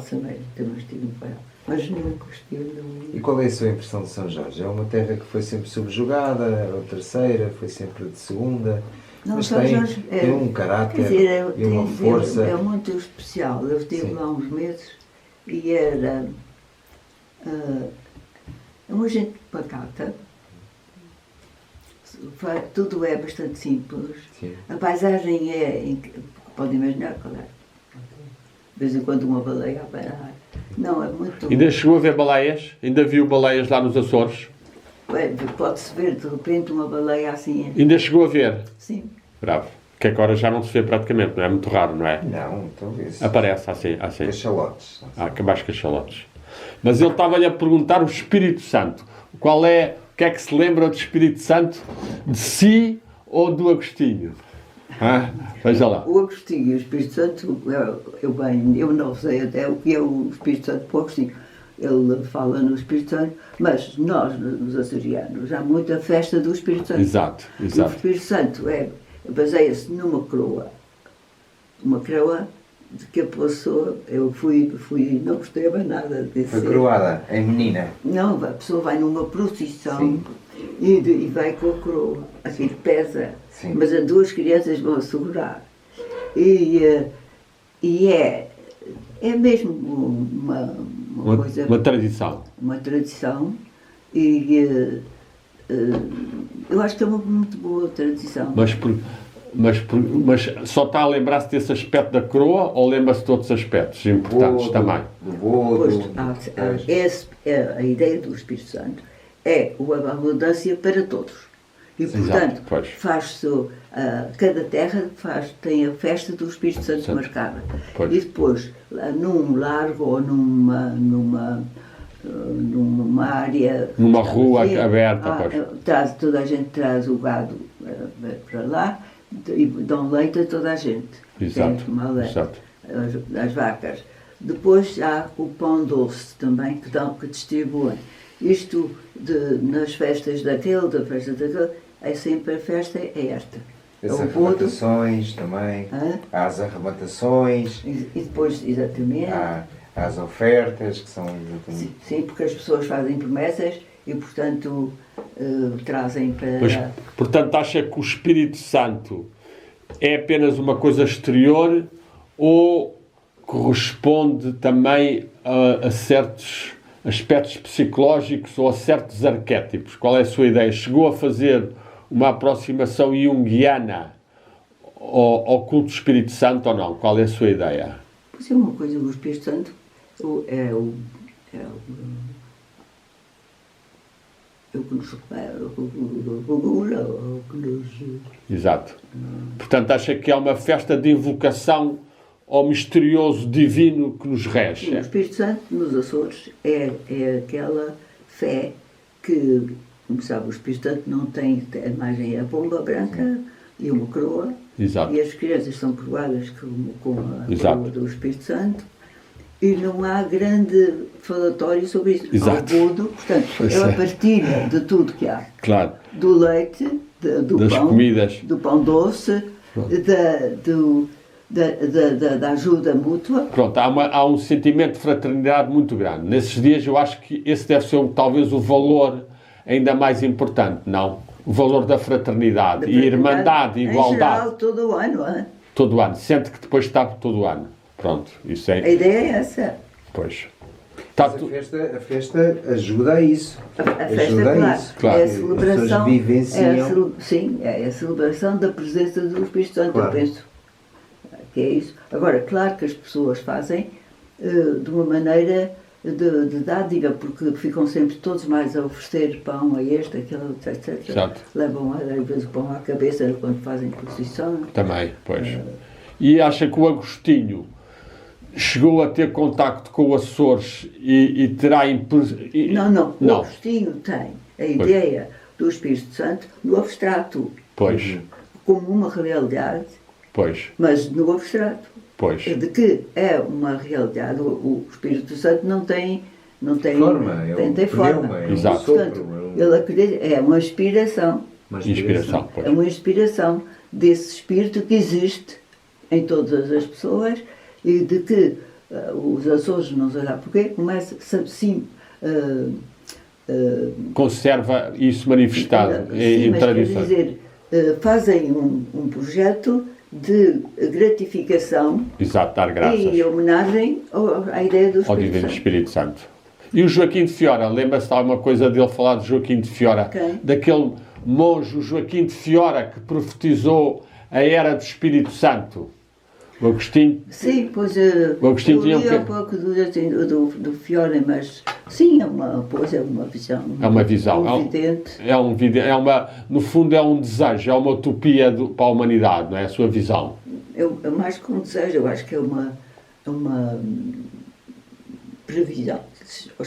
também estive no Faial, mas nunca estive no... E qual é a sua impressão de São Jorge? É uma terra que foi sempre subjugada, a terceira, foi sempre de segunda, não, mas São Jorge tem um caráter e uma força. É muito especial. Eu estive lá uns meses e era uma gente pacata. Tudo é bastante simples. Sim. A paisagem pode imaginar qual é. De vez em quando uma baleia a parar. Não, é muito... Ainda chegou a ver baleias? Ainda viu baleias lá nos Açores? Pode-se ver de repente uma baleia assim. Ainda chegou a ver? Sim. Bravo. Que agora já não se vê praticamente, não é? Muito raro, não é? Não, talvez. Aparece assim. Cachalotes. Mais cachalotes. Mas ele estava-lhe a perguntar o Espírito Santo. O que é que se lembra do Espírito Santo? De si ou do Agostinho? Veja lá. O Agostinho e o Espírito Santo, eu não sei até o que é o Espírito Santo para o Agostinho. Ele fala no Espírito Santo, mas nós, nos açorianos, há muita festa do Espírito Santo. Exato. E o Espírito Santo baseia-se numa coroa. Uma coroa de que a pessoa, eu fui não gostei nada disso. Foi coroada, em menina? Não, a pessoa vai numa procissão e vai com a coroa. Aquilo pesa. Sim. Mas as duas crianças vão segurar. E é mesmo uma coisa... Uma tradição. Uma tradição. E eu acho que é uma muito boa tradição. Mas só está a lembrar-se desse aspecto da coroa ou lembra-se de outros aspectos importantes também? A ideia do Espírito Santo é a abundância para todos. E, portanto, faz-se, cada terra tem a festa do Espírito Santo marcada. E depois, num largo ou numa área... Numa rua aberta, toda a gente traz o gado para lá e dão leite a toda a gente. Exato. As vacas. Depois há o pão doce também que distribuem. Isto nas festas da festa daquele, é sempre a festa esta. As arrematações também, há as arrematações. E depois, exatamente. Há as ofertas que são... Sim, porque as pessoas fazem promessas e, portanto, trazem para... Mas, portanto, acha que o Espírito Santo é apenas uma coisa exterior ou corresponde também a certos aspectos psicológicos ou a certos arquétipos? Qual é a sua ideia? Chegou a fazer uma aproximação junguiana ao culto do Espírito Santo ou não? Qual é a sua ideia? Pois é uma coisa, o Espírito Santo é o que nos regula, o que nos... Exato. Portanto, acha que é uma festa de invocação ao misterioso divino que nos rege? Sim, o Espírito Santo nos Açores é aquela fé que, como sabe, o Espírito Santo não tem a imagem, a pomba branca e uma coroa. Exato. E as crianças são coroadas com a Exato. coroa do Espírito Santo. E não há grande falatório sobre isso. Exato. Há o bodo, portanto, Pois ela é. partilha de tudo que há. Claro. Do leite, do Das pão, comidas. do pão doce, da ajuda mútua. Pronto, há um sentimento de fraternidade muito grande. Nesses dias eu acho que esse deve ser talvez o valor ainda mais importante, não? O valor da fraternidade e irmandade e igualdade. Em geral, todo o ano, hein? Todo o ano. Sente que depois está todo o ano. Pronto, isso A é... ideia é essa. Pois. Está Mas a festa ajuda a isso. A festa, Ajuda a claro, isso. Claro. é a As celebração. pessoas vivenciam. Sim, é a celebração da presença do Espírito Santo, Claro. eu penso. Que é isso. Agora, claro que as pessoas fazem de uma maneira de dádiva, porque ficam sempre todos mais a oferecer pão a este, aquele, etc. Exato. Levam às vezes o pão à cabeça quando fazem procissão. Também, pois. E acha que o Agostinho chegou a ter contacto com o Açores e terá... Não. O Agostinho tem a ideia do Espírito Santo no abstrato, Pois, como uma realidade, pois, mas no abstrato. pois. De que é uma realidade, o Espírito Santo não tem Forma, tem forma. pneuma, um Exato. Portanto, ele acredita, é uma inspiração. Inspiração, pois. É uma inspiração desse espírito que existe em todas as pessoas e de que os Açores, não sei lá porquê, começa sim. Conserva isso manifestado Sim, em mas quer tradições. dizer, fazem um projeto de gratificação Exato, dar graças e homenagem à ideia do ao Espírito Divino Santo. Espírito Santo. E o Joaquim de Fiora, lembra-se de alguma coisa dele falar de Joaquim de Fiora? Quem? Daquele monge, o Joaquim de Fiora, que profetizou a era do Espírito Santo. O Agostinho... Sim, pois O Agostinho eu tinha li um pouco do Fiore, mas sim, é uma visão. É uma visão. Evidente. No fundo é um desejo, é uma utopia para a humanidade, não é? A sua visão. É mais que um desejo, eu acho que é uma previsão.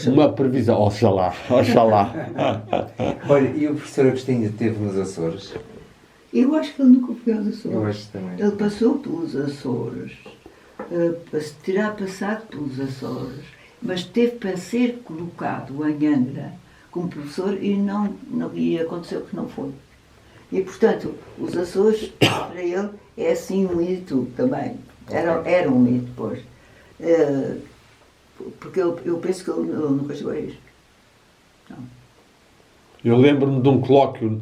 Uma previsão, oxalá. Olha, e o professor Agostinho esteve nos Açores? Eu acho que ele nunca foi aos Açores. Eu acho também. Ele passou pelos Açores, terá passado pelos Açores, mas teve para ser colocado em Angra como professor e aconteceu que não foi. E, portanto, os Açores, para ele, é assim um mito também. Era um mito, pois. Porque eu penso que ele nunca chegou a ir. Não. Eu lembro-me de um colóquio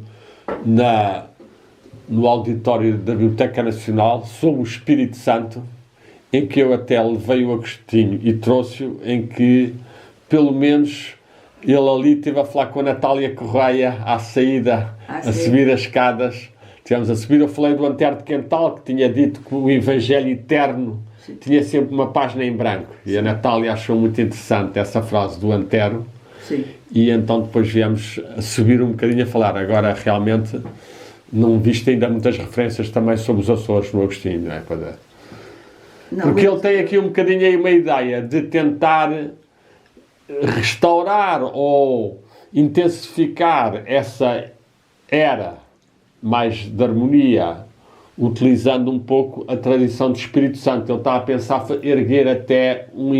no auditório da Biblioteca Nacional sobre o Espírito Santo, em que eu até levei o Agostinho e trouxe-o, em que, pelo menos, ele ali esteve a falar com a Natália Correia à saída, a subir as escadas. Estivemos a subir, eu falei do Antero de Quental, que tinha dito que o Evangelho Eterno tinha sempre uma página em branco. E a Natália achou muito interessante essa frase do Antero. Sim. E então depois viemos a subir um bocadinho a falar. Agora, realmente, não viste ainda muitas referências também sobre os Açores no Agostinho, não é? Porque ele tem aqui um bocadinho aí uma ideia de tentar restaurar ou intensificar essa era mais de harmonia, utilizando um pouco a tradição do Espírito Santo. Ele está a pensar erguer até um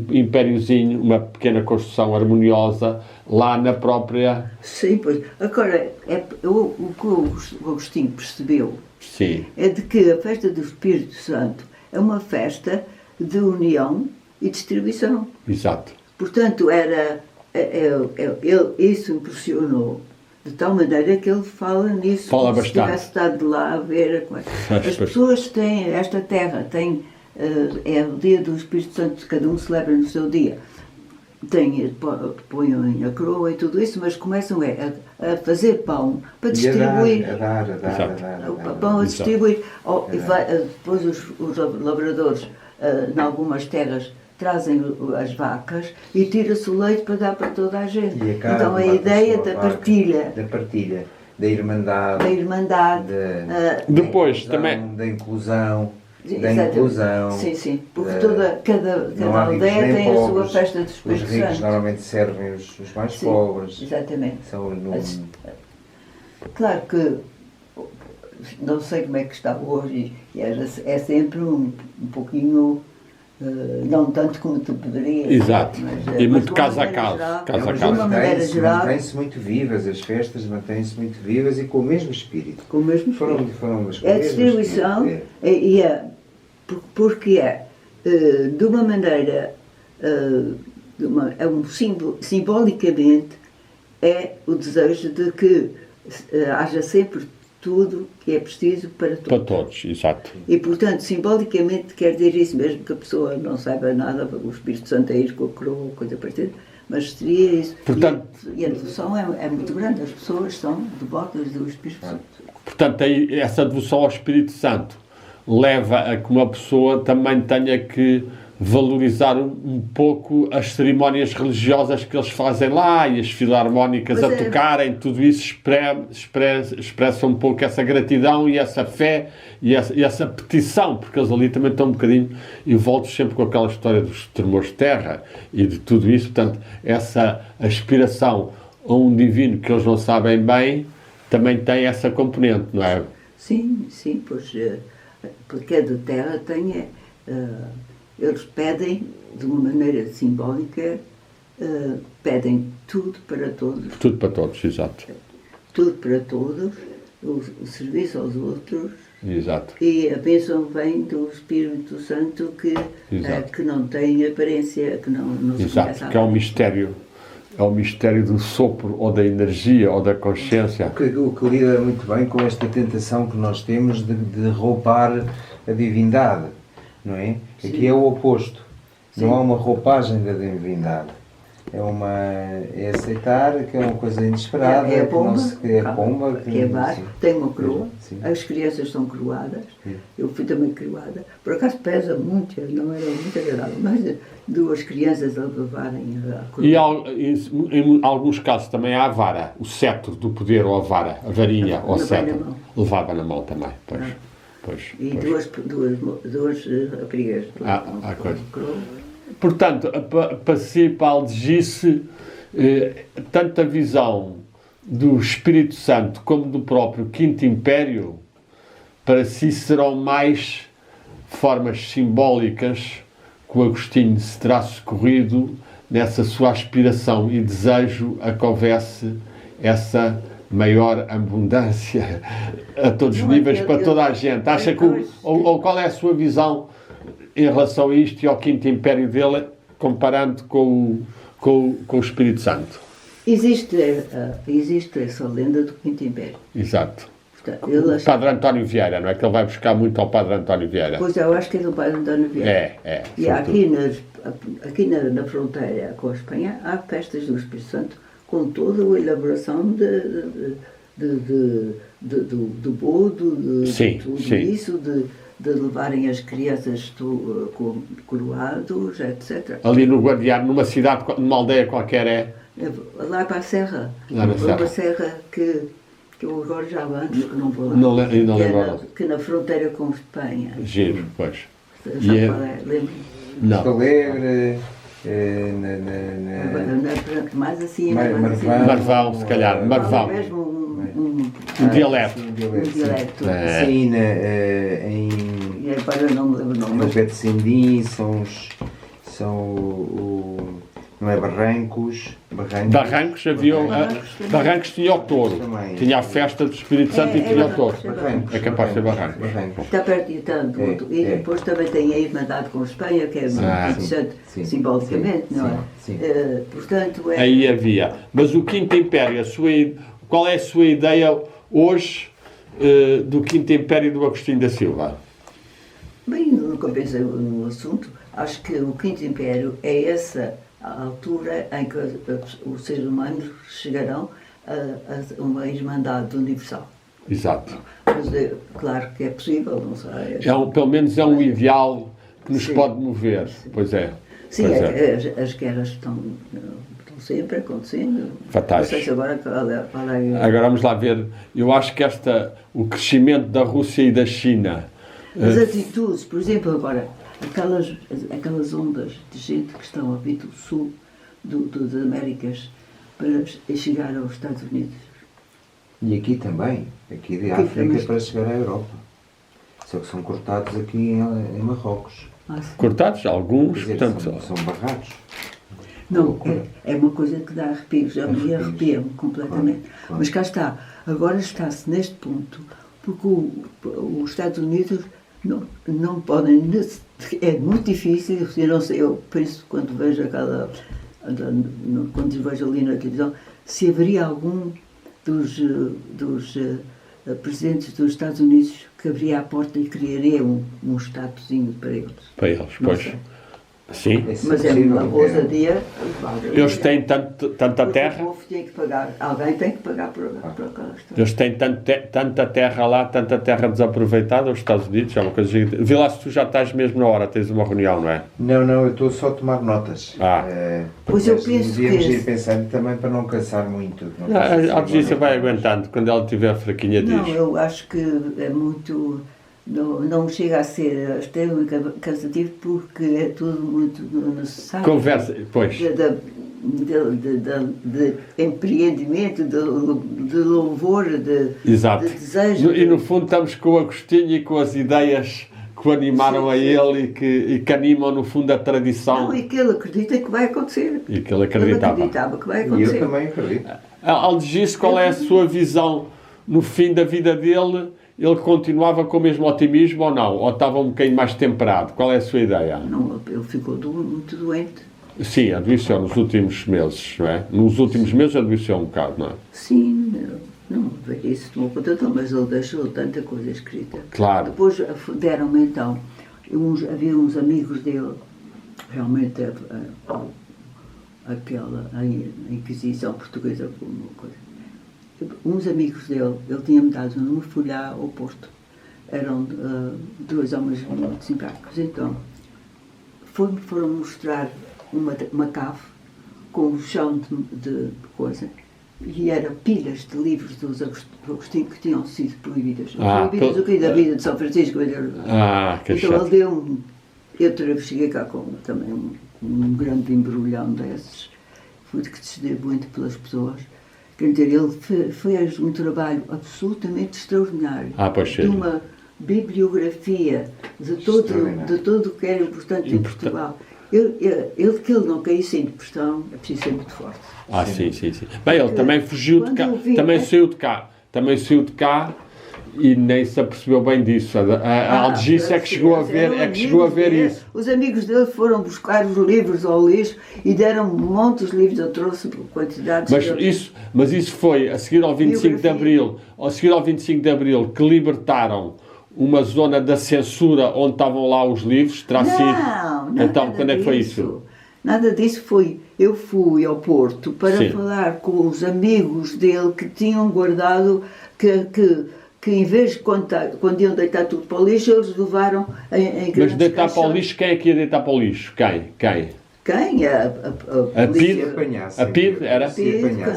impériozinho, uma pequena construção harmoniosa lá na própria... Sim, pois. Agora, o que o Agostinho percebeu Sim. é de que a festa do Espírito Santo é uma festa de união e distribuição. Exato. Portanto, isso impressionou de tal maneira que ele fala nisso. Fala se bastante. tivesse estado lá a ver. As pessoas têm esta terra, é o dia do Espírito Santo, cada um celebra no seu dia. Põem a coroa e tudo isso, mas começam a fazer pão para distribuir. A dar. O pão a distribuir. Depois os lavradores, em algumas terras, trazem as vacas e tira-se o leite para dar para toda a gente. Então a ideia da partilha. Da irmandade. Depois também. Da inclusão. Sim. Porque cada aldeia tem a sua festa dos Espírito Os ricos Santo. normalmente servem os mais pobres. Exatamente. São Claro que não sei como é que está hoje, é sempre um pouquinho, não tanto como tu poderias. Exato. Mas, E mas muito de uma caso a maneira caso. geral, Caso a de caso. uma maneira geral, Mantém-se muito vivas, as festas mantêm-se muito vivas e com o mesmo espírito. com o mesmo Foram espírito. umas É a distribuição, porque de uma maneira, é um símbolo, simbolicamente, é o desejo de que haja sempre tudo que é preciso para todos. Para todos, exato. E, portanto, simbolicamente quer dizer isso, mesmo que a pessoa não saiba nada, o Espírito Santo é ir com a coroa, coisa parecida, mas seria isso. Portanto, e a devoção é muito grande, as pessoas são devotas do Espírito Santo. Portanto, aí, essa devoção ao Espírito Santo leva a que uma pessoa também tenha que valorizar um pouco as cerimónias religiosas que eles fazem lá e as filarmónicas a tocarem, tudo isso expressa um pouco essa gratidão e essa fé e essa petição, porque eles ali também estão um bocadinho envoltos sempre com aquela história dos tremores de terra e de tudo isso. Portanto, essa aspiração a um divino que eles não sabem bem também tem essa componente, não é? Sim, pois, porque a de terra tem... eles pedem, de uma maneira simbólica, pedem tudo para todos. Tudo para todos, exato. Tudo para todos, o serviço aos outros. Exato. E a bênção vem do Espírito Santo que não tem aparência, que não se exato, que é um mistério. É o mistério do sopro, ou da energia, ou da consciência. O que lida muito bem com esta tentação que nós temos de roubar a divindade, não é? Sim. Aqui é o oposto. Sim. Não há uma roupagem da divindade. É aceitar que é uma coisa inesperada, é a pomba, que é bar, tem uma coroa, sim. As crianças são coroadas, sim. Eu fui também coroada, por acaso pesa muito, não era muito agradável, mas 2 crianças a levarem a coroa. E em alguns casos também há a vara, o cetro do poder, ou a vara, a varinha, ou o cetro, levava na mão também, pois. E duas raparigas. Há coisa. Portanto, para si, para Algegice, tanto a visão do Espírito Santo como do próprio Quinto Império, para si serão mais formas simbólicas que o Agostinho se terá socorrido nessa sua aspiração e desejo a que houvesse essa maior abundância a todos os níveis, para toda a gente. Acha que, ou qual é a sua visão em relação a isto e ao Quinto Império dele, comparando com o Espírito Santo? Existe essa lenda do Quinto Império. Exato. O Padre António Vieira, não é? Que ele vai buscar muito ao Padre António Vieira. Pois eu acho que é do Padre António Vieira. E aqui na fronteira com a Espanha há festas do Espírito Santo com toda a elaboração do bodo, de tudo isso, de levarem as crianças coroados, etc. Ali no Guadiana, numa cidade, numa aldeia qualquer lá para a Serra. Lá na Serra. Uma serra que eu agora já há anos que não vou lá. Que na fronteira com Espanha. Giro, pois. Já lembro? Não. Alegre... mais assim, Marvão, se calhar, Marvão. Um dialeto. Sim, agora não me lembro o nome. No Betsendim não é Barrancos? Barrancos havia. Barrancos tinha o touro. Também. Tinha a festa do Espírito Santo e tinha o touro. É capaz de ser Barrancos. Está perto de tanto. E depois também tem a Irmandade com a Espanha, que é muito interessante simbolicamente, não é? Sim. Portanto, aí havia. Mas o Quinto Império, qual é a sua ideia hoje do Quinto Império do Agostinho da Silva? Bem, nunca pensei no assunto. Acho que o Quinto Império é essa a altura em que os seres humanos chegarão a uma irmandade universal. Exato. Mas claro que é possível, não sei. Pelo menos é um ideal que nos pode mover. Pois é. Sim, as guerras estão sempre acontecendo. Fatais. Não sei se agora qual é. Agora vamos lá ver. Eu acho que o crescimento da Rússia e da China... As atitudes, por exemplo, agora, aquelas ondas de gente que estão a vir do sul das Américas para chegar aos Estados Unidos. E aqui também. Aqui de África para chegar à Europa. Só que são cortados aqui em Marrocos. Cortados, alguns, Dizer, portanto... são barrados. Não, é uma coisa que dá arrepios, já me arrepia-me completamente. Claro. Mas cá está, agora está-se neste ponto, porque os Estados Unidos não podem, é muito difícil, eu não sei, eu penso quando vejo quando vejo ali na televisão, se haveria algum dos presidentes dos Estados Unidos que abriria a porta e criaria um estatuzinho para eles. Para eles, pois. Sim. Mas é uma ousadia. Eles têm tanta terra. O povo tem que pagar. Alguém tem que pagar por aquela história. Eles têm tanta terra lá, tanta terra desaproveitada, os Estados Unidos, é uma coisa gigante. Vê lá se tu já estás mesmo na hora, tens uma reunião, não é? Não, eu estou só a tomar notas. Pois eu penso que... Devíamos ir pensando também para não cansar muito. A audiência vai aguentando, quando ela estiver fraquinha diz. Não, eu acho que é muito... Não chega a ser extremamente cansativo porque é tudo muito necessário. Conversa, pois. De empreendimento, de louvor, de desejo. E no fundo estamos com o Agostinho e com as ideias que o animaram a ele e que animam no fundo a tradição. Não, e que ele acredita que vai acontecer. E que ele acreditava. Ele acreditava que vai acontecer. E eu também acredito. Aldigice, qual é a sua visão no fim da vida dele? Ele continuava com o mesmo otimismo ou não? Ou estava um bocadinho mais temperado? Qual é a sua ideia? Não, ele ficou muito doente. Sim, adoeceu nos últimos meses, não é? Nos últimos meses adoeceu um bocado, não é? Sim, não, isso tomou conta dele, mas ele deixou tanta coisa escrita. Claro. Depois deram-me então, havia uns amigos dele, realmente aquela a Inquisição Portuguesa, uma coisa. Uns amigos dele, ele tinha-me dado numa folha ao Porto. Eram dois homens muito simpáticos. Então, foram mostrar uma cave com um chão de coisa. E eram pilhas de livros dos Agostinho que tinham sido proibidas. Proibidas o que da vida de São Francisco. Que então ele deu-me... Eu cheguei cá com também um grande embrulhão desses. Fui que distribuindo pelas pessoas. Quer dizer, ele fez um trabalho absolutamente extraordinário. De uma bibliografia de tudo o que era importante em Portugal. Ele que ele não caísse em depressão, é preciso ser muito forte. Sim. Bem, ele também fugiu de cá, também saiu de cá e nem se apercebeu bem disso. A Aldigice é que chegou a ver isso. Os amigos dele foram buscar os livros ao lixo e deram montes de livros, eu trouxe quantidades. Mas isso foi a seguir ao 25 de Abril, que libertaram uma zona da censura onde estavam lá os livros, Então, quando é que foi isso? Nada disso foi. Eu fui ao Porto para falar com os amigos dele que tinham guardado que em vez de quando iam deitar tudo para o lixo, eles levaram em Mas deitar para o lixo, quem é que ia deitar para o lixo? Quem? Quem? A PID era? A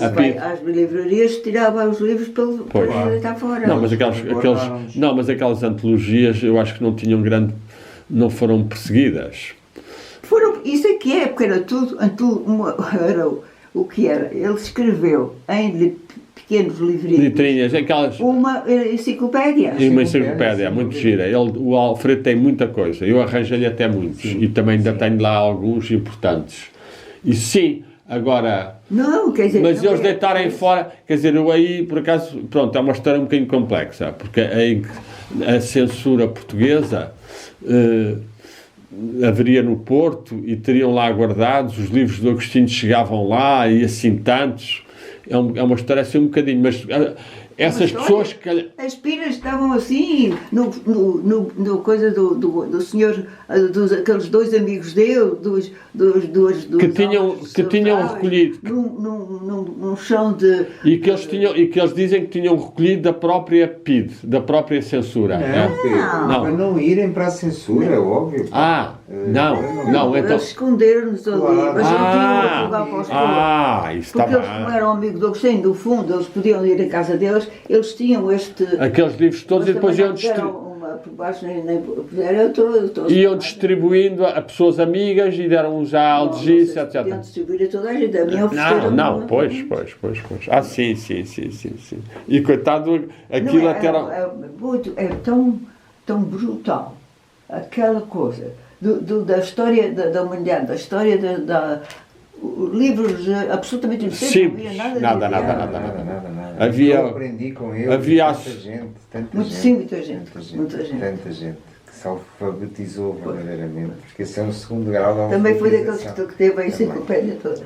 PID. Às livrarias tirava os livros para deitar fora. Mas aquelas antologias eu acho que não tinham não foram perseguidas. Isso é que porque era tudo era o que era. Ele escreveu em pequenos livrinhos. Uma enciclopédia. Uma enciclopédia, muito gira. O Alfredo tem muita coisa. Eu arranjo-lhe até muitos. E também ainda tenho lá alguns importantes. E sim, agora... Não, quer dizer... Mas eles deitarem fora... Quer dizer, eu aí, por acaso... Pronto, é uma história um bocadinho complexa. Porque a censura portuguesa... haveria no Porto e teriam lá guardados, os livros do Agostinho chegavam lá e assim tantos. É uma história assim um bocadinho, mas essas pessoas que... As pilhas estavam assim, no coisa do senhor, aqueles dois amigos dele, que tinham recolhido. Num chão de... E que eles dizem que tinham recolhido da própria PID, da própria censura. Não. Para não irem para a censura, óbvio. Então... Eles esconderam-nos ali, mas não tinham lugar para os pôr. Isso está bem. Porque eles não eram amigos do Agostinho, do fundo, eles podiam ir à casa deles, eles tinham aqueles livros todos e depois iam por baixo, nem era outro. Iam distribuindo a pessoas amigas e deram uns à Algeciras, etc. Podiam distribuir a toda a gente. A minha ofereceram. Não, pois. Ah, sim. E coitado, aquilo até era... É tão brutal, aquela coisa da história da humanidade, da história livros absolutamente simples, nada. Eu aprendi com ele, muita gente que se alfabetizou verdadeiramente, porque esse é um segundo grau da também foi daqueles que teve a enciclopédia toda.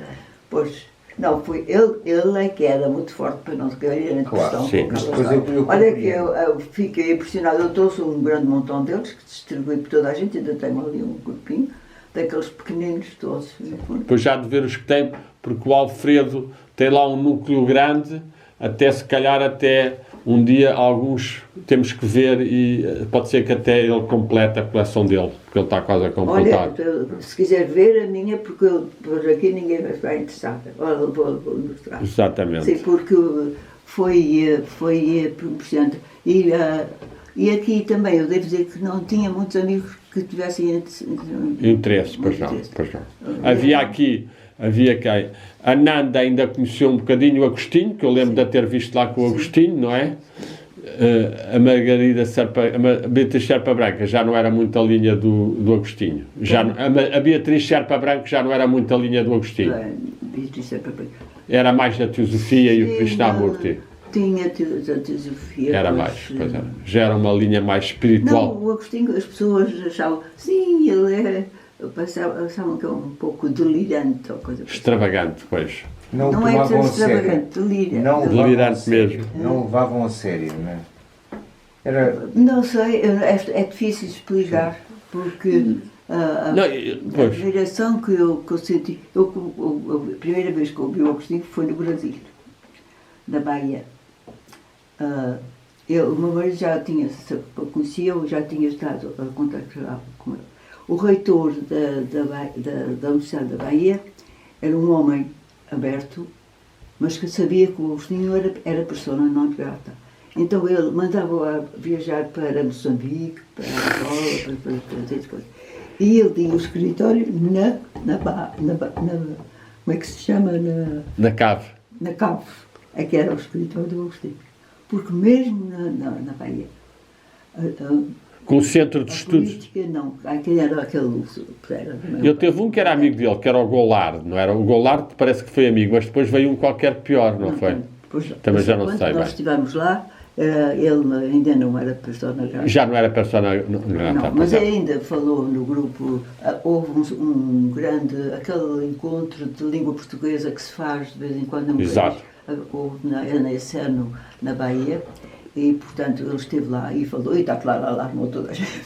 Pois, não, foi ele é que era muito forte para não se cair na questão. Olha que eu fiquei impressionado, eu trouxe um grande montão deles, que distribuí por toda a gente, ainda tenho ali um grupinho, daqueles pequeninos todos. Depois já de ver os que tem, porque o Alfredo tem lá um núcleo grande, até se calhar um dia alguns temos que ver e pode ser que até ele complete a coleção dele, porque ele está quase a completar. Olha, se quiser ver a minha, porque por aqui ninguém vai ficar interessado. Olha, vou mostrar. Exatamente. Sim, porque foi impressionante. E aqui também, eu devo dizer que não tinha muitos amigos que tivessem interesse, pois não. Havia quem? A Nanda ainda conheceu um bocadinho o Agostinho, que eu lembro de ter visto lá com o Agostinho, não é? A Beatriz Serpa Branca já não era muito a linha do Agostinho. A Beatriz Serpa Branca já não era muito a linha do Agostinho. Beatriz Serpa Branca. Era mais a Teosofia e o Krishnamurti. Tinha a Teosofia. Era mais, pois era. Já era uma linha mais espiritual. Não, o Agostinho, as pessoas achavam, sim, ele pensavam que é um pouco delirante ou coisa. Extravagante, pois. Não é extravagante, delirante mesmo. Não levavam a sério, não é? Não sei, é difícil explicar, porque a admiração que eu senti, a primeira vez que ouvi o Agostinho foi no Brasil, na Bahia. O meu marido já conhecia-o, já tinha estado a contactar com ele. O reitor da Universidade da Bahia era um homem aberto, mas que sabia que o Agostinho era persona non grata. Então ele mandava-o viajar para Moçambique, para Angola, para essas coisas. E ele tinha o escritório como é que se chama? Na Cave. Na Cave, é que era o escritório do Agostinho. Porque mesmo na Bahia, com o centro de estudos. Política, não. Quem era aquele? Eu teve um que era amigo dele, que era o Goulart, não era? O Goulart parece que foi amigo, mas depois veio um qualquer pior, não foi? Também já não sei bem. Nós estivemos lá, ele ainda não era persona grata. Já não era persona grata. Não, mas ainda falou no grupo, houve um grande, aquele encontro de língua portuguesa que se faz de vez em quando no Exato. país. Houve nesse ano na Bahia. E, portanto, ele esteve lá e falou, e está claro, alarmou toda a gente,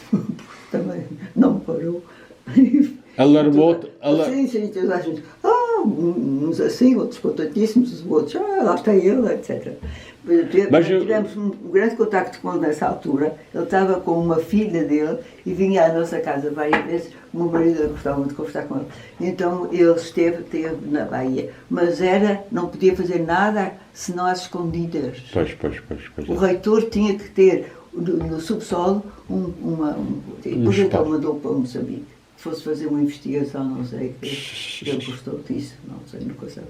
também não parou. Alarmou? Sim, toda a gente, uns assim, outros contentíssimos, outros, lá está ele, etc. Mas tivemos um grande contacto com ele nessa altura, ele estava com uma filha dele e vinha à nossa casa várias vezes, o meu marido gostava muito de conversar com ele. Então ele esteve na Bahia, mas não podia fazer nada senão às escondidas. Pois. O reitor tinha que ter no subsolo depois então mandou para Moçambique. Fosse fazer uma investigação, não sei, ele gostou disso, não sei, nunca sei.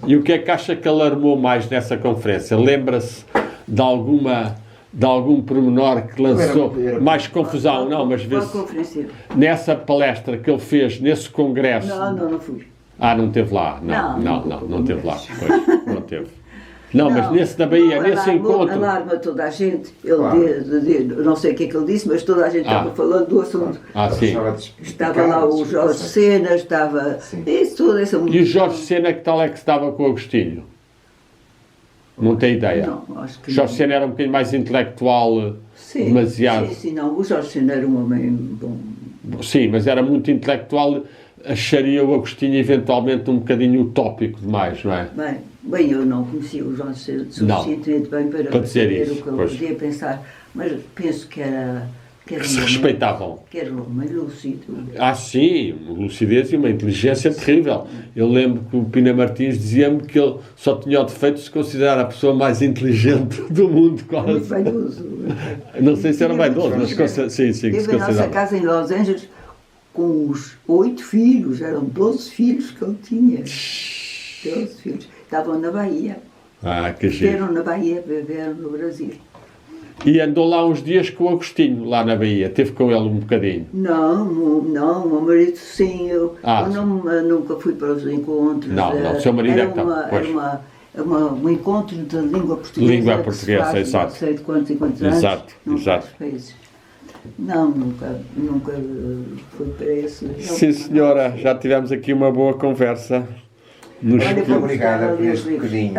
E o que é que acha que alarmou mais nessa conferência? Lembra-se de algum pormenor que lançou mais confusão? Não, mas vê-se nessa palestra que ele fez, nesse congresso... Não fui. Não esteve lá, não esteve lá, pois, não teve. Não, mas nesse da Bahia, nesse encontro... Alarma toda a gente, não sei o que é que ele disse, mas toda a gente estava falando do assunto. Sim. Estava lá o Jorge Sena, estava... Toda essa e o Jorge Sena, que tal é que estava com o Agostinho? Não tem ideia? Não, acho que Jorge Sena era um bocadinho mais intelectual, demasiado... Sim, não, o Jorge Sena era um homem bom. Sim, mas era muito intelectual, acharia o Agostinho eventualmente um bocadinho utópico demais, não é? Bem, eu não conhecia o Jorge Sena suficientemente bem para dizer saber isso, o que eu podia pensar, mas penso que era que se respeitavam. Que era um homem lúcido. Sim, uma lucidez e uma inteligência terrível. Eu lembro que o Pina Martins dizia-me que ele só tinha o defeito de se considerar a pessoa mais inteligente do mundo. Quase. Muito vaidoso. Não sei se era vaidoso, mas sim, se Teve a nossa casa em Los Angeles com os 8 filhos, eram 12 filhos que ele tinha. 12 filhos. Estavam na Bahia. Que giro. Viveram na Bahia, viveram no Brasil. E andou lá uns dias com o Agostinho, lá na Bahia. Teve com ele um bocadinho. Não, o meu marido sim. Eu nunca fui para os encontros. Não, o seu marido era um encontro de língua portuguesa. Língua portuguesa, exato. Não sei de quantos e quantos anos. Exato. Não, nunca fui para esse. Sim, senhora, já tivemos aqui uma boa conversa. Muito obrigada por este bocadinho.